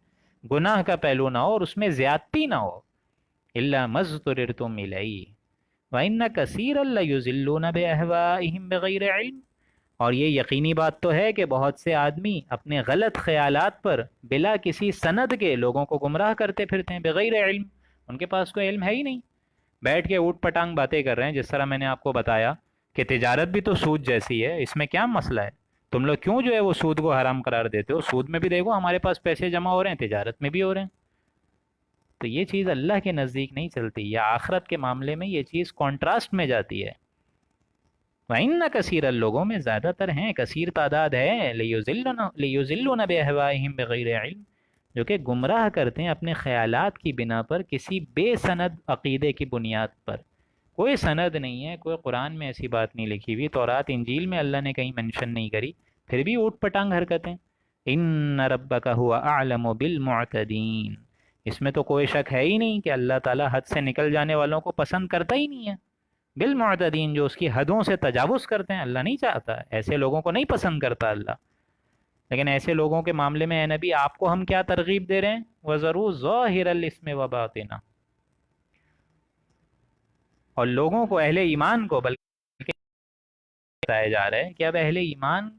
گناہ کا پہلو نہ ہو اور اس میں زیادتی نہ ہو۔ إِلَّا مَزْتُرِرْتُمْ إِلَيْهِ وَإِنَّ كَثِيرًا لَيُضِلُّونَ بِأَهْوَائِهِمْ بِغَيْرِ علم۔ اور یہ یقینی بات تو ہے کہ بہت سے آدمی اپنے غلط خیالات پر بلا کسی سند کے لوگوں کو گمراہ کرتے پھرتے ہیں، بغیر علم، ان کے پاس کوئی علم ہے ہی نہیں، بیٹھ کے اوٹ پٹانگ باتیں کر رہے ہیں۔ جس طرح میں نے آپ کو بتایا کہ تجارت بھی تو سود جیسی ہے، اس میں کیا مسئلہ ہے؟ تم لوگ کیوں جو ہے وہ سود کو حرام قرار دیتے ہو؟ سود میں بھی دیکھو ہمارے پاس پیسے جمع ہو رہے ہیں، تجارت میں بھی ہو رہے ہیں۔ تو یہ چیز اللہ کے نزدیک نہیں چلتی، یا آخرت کے معاملے میں یہ چیز کانٹراسٹ میں جاتی ہے۔ وَإِنَّ كَثِيرًا لوگوں میں زیادہ تر ہیں، کثیر تعداد ہے، لِيُضِلُّونَ بِأَهْوَائِهِمْ بِغَيْرِ علم، جو کہ گمراہ کرتے ہیں اپنے خیالات کی بنا پر، کسی بے سند عقیدے کی بنیاد پر۔ کوئی سند نہیں ہے، کوئی قرآن میں ایسی بات نہیں لکھی ہوئی، تورات انجیل میں اللہ نے کہیں منشن نہیں کری، پھر بھی اوٹ پٹانگ حرکتیں۔ إِنَّ رَبَّكَ هُوَ أَعْلَمُ بِالْمُعْتَدِينَ، اس میں تو کوئی شک ہے ہی نہیں کہ اللہ تعالیٰ حد سے نکل جانے والوں کو پسند کرتا ہی نہیں ہے۔ بالمعتدین، جو اس کی حدوں سے تجاوز کرتے ہیں، اللہ نہیں چاہتا، ایسے لوگوں کو نہیں پسند کرتا اللہ۔ لیکن ایسے لوگوں کے معاملے میں اے نبی آپ کو ہم کیا ترغیب دے رہے ہیں؟ وَذَرُوا ظَاهِرَ الْإِثْمِ وَبَاطِنَهُ، اور لوگوں کو، اہل ایمان کو بلکہ بتایا جا رہا ہے کہ اب اہل ایمان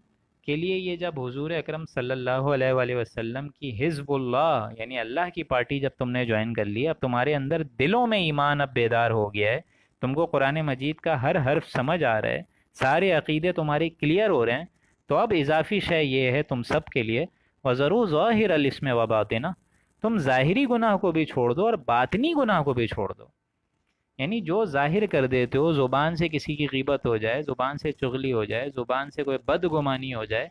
کے لیے یہ جب حضور اکرم صلی اللہ علیہ وآلہ وسلم کی حزب اللہ یعنی اللہ کی پارٹی جب تم نے جوائن کر لی، اب تمہارے اندر دلوں میں ایمان اب بیدار ہو گیا ہے، تم کو قرآن مجید کا ہر حرف سمجھ آ رہا ہے، سارے عقیدے تمہارے کلیئر ہو رہے ہیں، تو اب اضافی شے یہ ہے تم سب کے لیے، وَذَرُوا ظَاهِرَ الْإِثْمِ وَبَاطِنَهُ، تم ظاہری گناہ کو بھی چھوڑ دو اور باطنی گناہ کو بھی چھوڑ دو۔ یعنی جو ظاہر کر دیتے ہو، زبان سے کسی کی غیبت ہو جائے، زبان سے چغلی ہو جائے، زبان سے کوئی بدگمانی ہو جائے،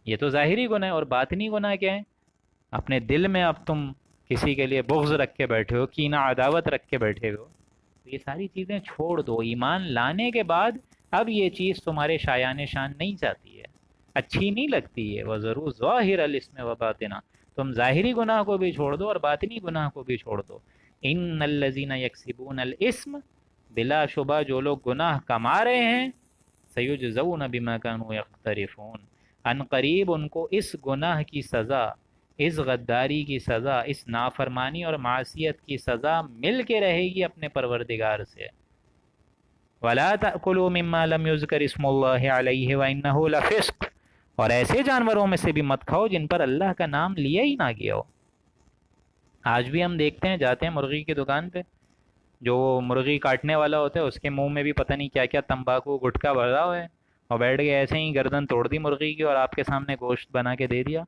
یہ تو ظاہری گناہ ہے۔ اور باطنی گناہ کیا ہے؟ اپنے دل میں اب تم کسی کے لیے بغض رکھ کے بیٹھے ہو، کینہ عداوت رکھ کے بیٹھے ہو، تو یہ ساری چیزیں چھوڑ دو۔ ایمان لانے کے بعد اب یہ چیز تمہارے شایان شان نہیں جاتی ہے، اچھی نہیں لگتی ہے۔ وَذَرُوا ظَاهِرَ الْإِثْمِ وَبَاطِنَهُ، تم ظاہری گناہ کو بھی چھوڑ دو اور باطنی گناہ کو بھی چھوڑ دو۔ ان الذین یکسبون الاسم، بلا شبہ جو لوگ گناہ کما رہے ہیں، سیجزون بما کانوا یقترفون، ان قریب ان کو اس گناہ کی سزا، اس غداری کی سزا، اس نافرمانی اور معصیت کی سزا مل کے رہے گی اپنے پروردگار سے۔ ولا تأکلوا مما لم یذکر اسم اللہ علیہ وانہ لفسق، اور ایسے جانوروں میں سے بھی مت کھاؤ جن پر اللہ کا نام لیا ہی نہ گیا ہو۔ آج بھی ہم دیکھتے ہیں، جاتے ہیں مرغی کی دکان پہ، جو مرغی کاٹنے والا ہوتا ہے اس کے منہ میں بھی پتہ نہیں کیا کیا تمباکو گٹکا بھرا ہوا ہے، اور بیٹھ کے ایسے ہی گردن توڑ دی مرغی کی اور آپ کے سامنے گوشت بنا کے دے دیا۔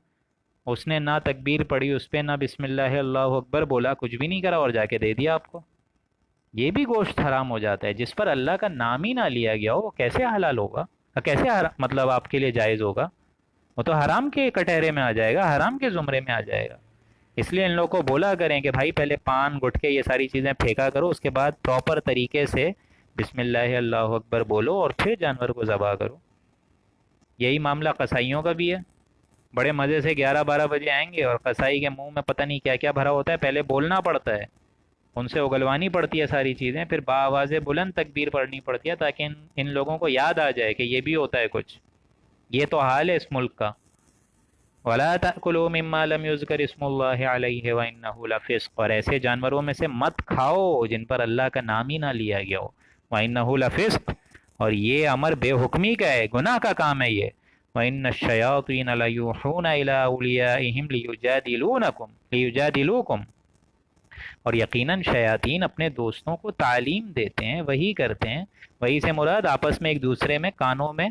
اس نے نہ تکبیر پڑھی اس پہ، نہ بسم اللہ اللہ اکبر بولا، کچھ بھی نہیں کرا اور جا کے دے دیا آپ کو۔ یہ بھی گوشت حرام ہو جاتا ہے، جس پر اللہ کا نام ہی نہ لیا گیا ہو، وہ کیسے حلال ہوگا؟ کیسے مطلب آپ کے لیے جائز ہوگا؟ وہ تو حرام کے کٹہرے میں آ جائے گا، حرام کے زمرے میں آ جائے گا۔ اس لیے ان لوگوں کو بولا کریں کہ بھائی پہلے پان گٹکے یہ ساری چیزیں پھینکا کرو، اس کے بعد پراپر طریقے سے بسم اللہ اللہ اکبر بولو اور پھر جانور کو ذبح کرو۔ یہی معاملہ قصائیوں کا بھی ہے، بڑے مزے سے 11-12 بجے آئیں گے اور قصائی کے منہ میں پتہ نہیں کیا کیا بھرا ہوتا ہے، پہلے بولنا پڑتا ہے، ان سے اگلوانی پڑتی ہے ساری چیزیں، پھر بآواز بلند تکبیر پڑھنی پڑتی ہے تاکہ ان لوگوں کو یاد آ جائے کہ یہ بھی ہوتا ہے کچھ۔ یہ تو حال ہے اس ملک کا۔ وَلَا تَأْكُلُوا مِمَّا لَمْ يُذْكَرِ اسْمُ اللَّهِ عَلَيْهِ وَإِنَّهُ لَفِسْقٌ، اور ایسے جانوروں میں سے مت کھاؤ جن پر اللہ کا نام ہی نہ لیا گیا ہو۔ وَإِنَّهُ لَفِسْقٌ، اور یہ امر بے حکمی کا ہے، گناہ کا کام ہے یہ۔ وَإِنَّ الشَّيَاطِينَ لَيُوحُونَ إِلَىٰ أَوْلِيَائِهِمْ لِيُجَادِلُوكُمْ، اور یقیناً شیاطین اپنے دوستوں کو تعلیم دیتے ہیں، وہی کرتے ہیں، وہی سے مراد آپس میں ایک دوسرے میں کانوں میں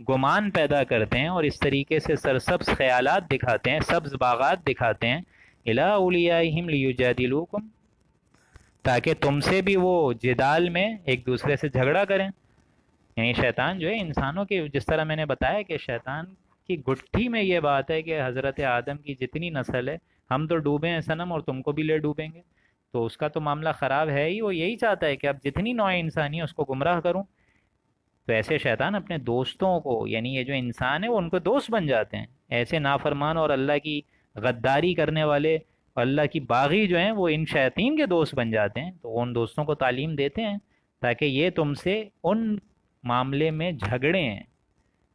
گمان پیدا کرتے ہیں اور اس طریقے سے سرسبز خیالات دکھاتے ہیں، سبز باغات دکھاتے ہیں، اِلَىٰ أَوْلِيَائِهِمْ لِيُجَادِلُوكُمْ، تاکہ تم سے بھی وہ جدال میں ایک دوسرے سے جھگڑا کریں۔ یعنی شیطان جو ہے انسانوں کے، جس طرح میں نے بتایا کہ شیطان کی گٹھی میں یہ بات ہے کہ حضرت آدم کی جتنی نسل ہے ہم تو ڈوبے ہیں صنم اور تم کو بھی لے ڈوبیں گے، تو اس کا تو معاملہ خراب ہے ہی، وہ یہی چاہتا ہے کہ اب جتنی نوع انسانی ہے اس کو گمراہ کروں۔ تو ایسے شیطان اپنے دوستوں کو، یعنی یہ جو انسان ہے وہ ان کو دوست بن جاتے ہیں، ایسے نافرمان اور اللہ کی غداری کرنے والے اور اللہ کی باغی جو ہیں وہ ان شیاطین کے دوست بن جاتے ہیں، تو ان دوستوں کو تعلیم دیتے ہیں تاکہ یہ تم سے ان معاملے میں جھگڑے ہیں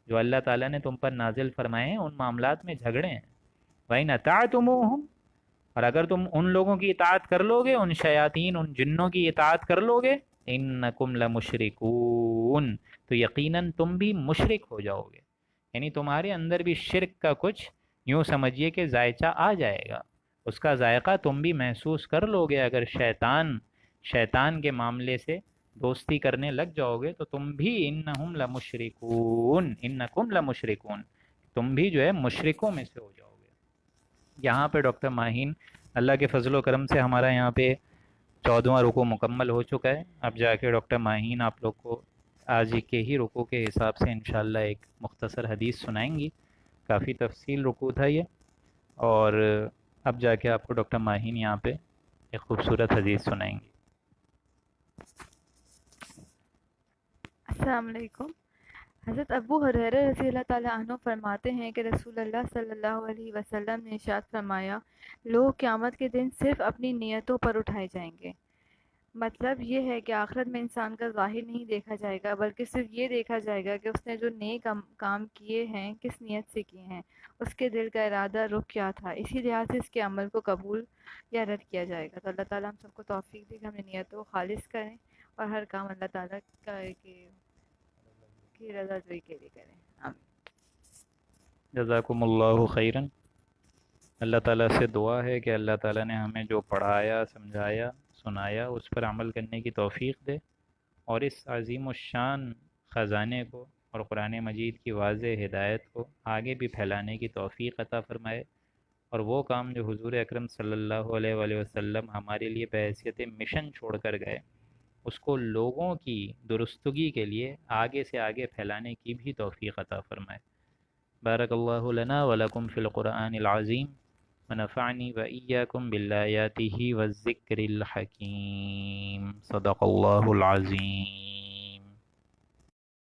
جو اللہ تعالیٰ نے تم پر نازل فرمائے ہیں، ان معاملات میں جھگڑے ہیں۔ وَإِنْ أَطَعْتُمُوهُمْ، اور اگر تم ان لوگوں کی اطاعت کر لو گے، ان شیاطین ان جنوں کی اطاعت کر لو گے، انکم لمشرکون، تو یقیناً تم بھی مشرک ہو جاؤ گے، یعنی تمہارے اندر بھی شرک کا کچھ یوں سمجھیے کہ ذائچہ آ جائے گا، اس کا ذائقہ تم بھی محسوس کر لو گے۔ اگر شیطان کے معاملے سے دوستی کرنے لگ جاؤ گے تو تم بھی انکم لمشرکون، تم بھی جو ہے مشرکوں میں سے ہو جاؤ گے۔ یہاں پہ ڈاکٹر ماہین، اللہ کے فضل و کرم سے ہمارا یہاں پہ 14واں رکوع مکمل ہو چکا ہے۔ اب جا کے ڈاکٹر ماہین آپ لوگ کو آج کے ہی رکوع کے حساب سے انشاءاللہ ایک مختصر حدیث سنائیں گی، کافی تفصیل رکوع تھا یہ، اور اب جا کے آپ کو ڈاکٹر ماہین یہاں پہ ایک خوبصورت حدیث سنائیں گی۔ السلام علیکم۔ حضرت ابو ہریرہ رضی اللہ تعالیٰ عنہ فرماتے ہیں کہ رسول اللہ صلی اللہ علیہ وسلم نے ارشاد فرمایا، لوگ قیامت کے دن صرف اپنی نیتوں پر اٹھائے جائیں گے۔ مطلب یہ ہے کہ آخرت میں انسان کا ظاہر نہیں دیکھا جائے گا، بلکہ صرف یہ دیکھا جائے گا کہ اس نے جو نیک کام کیے ہیں کس نیت سے کیے ہیں، اس کے دل کا ارادہ رخ کیا تھا، اسی لحاظ سے اس کے عمل کو قبول یا رد کیا جائے گا۔ تو اللہ تعالیٰ ہم سب کو توفیق دے کہ ہم اپنی نیتوں کو خالص کریں اور ہر کام اللہ تعالیٰ کی رضا جوئی کے لیے کریں۔ آمین۔ جزاکم اللہ خیرن۔ اللہ تعالیٰ سے دعا ہے کہ اللہ تعالیٰ نے ہمیں جو پڑھایا، سمجھایا، سنایا اس پر عمل کرنے کی توفیق دے، اور اس عظیم الشان خزانے کو اور قرآن مجید کی واضح ہدایت کو آگے بھی پھیلانے کی توفیق عطا فرمائے، اور وہ کام جو حضور اکرم صلی اللہ علیہ وآلہ وسلم ہمارے لیے بحیثیت مشن چھوڑ کر گئے، اس کو لوگوں کی درستگی کے لیے آگے سے آگے پھیلانے کی بھی توفیق عطا فرمائے۔ بارک اللہ لنا ولکم فی القرآن العظیم، ونفعنی وإیاکم بالآیاتہ والذکر الحکیم، صدق اللہ العظیم۔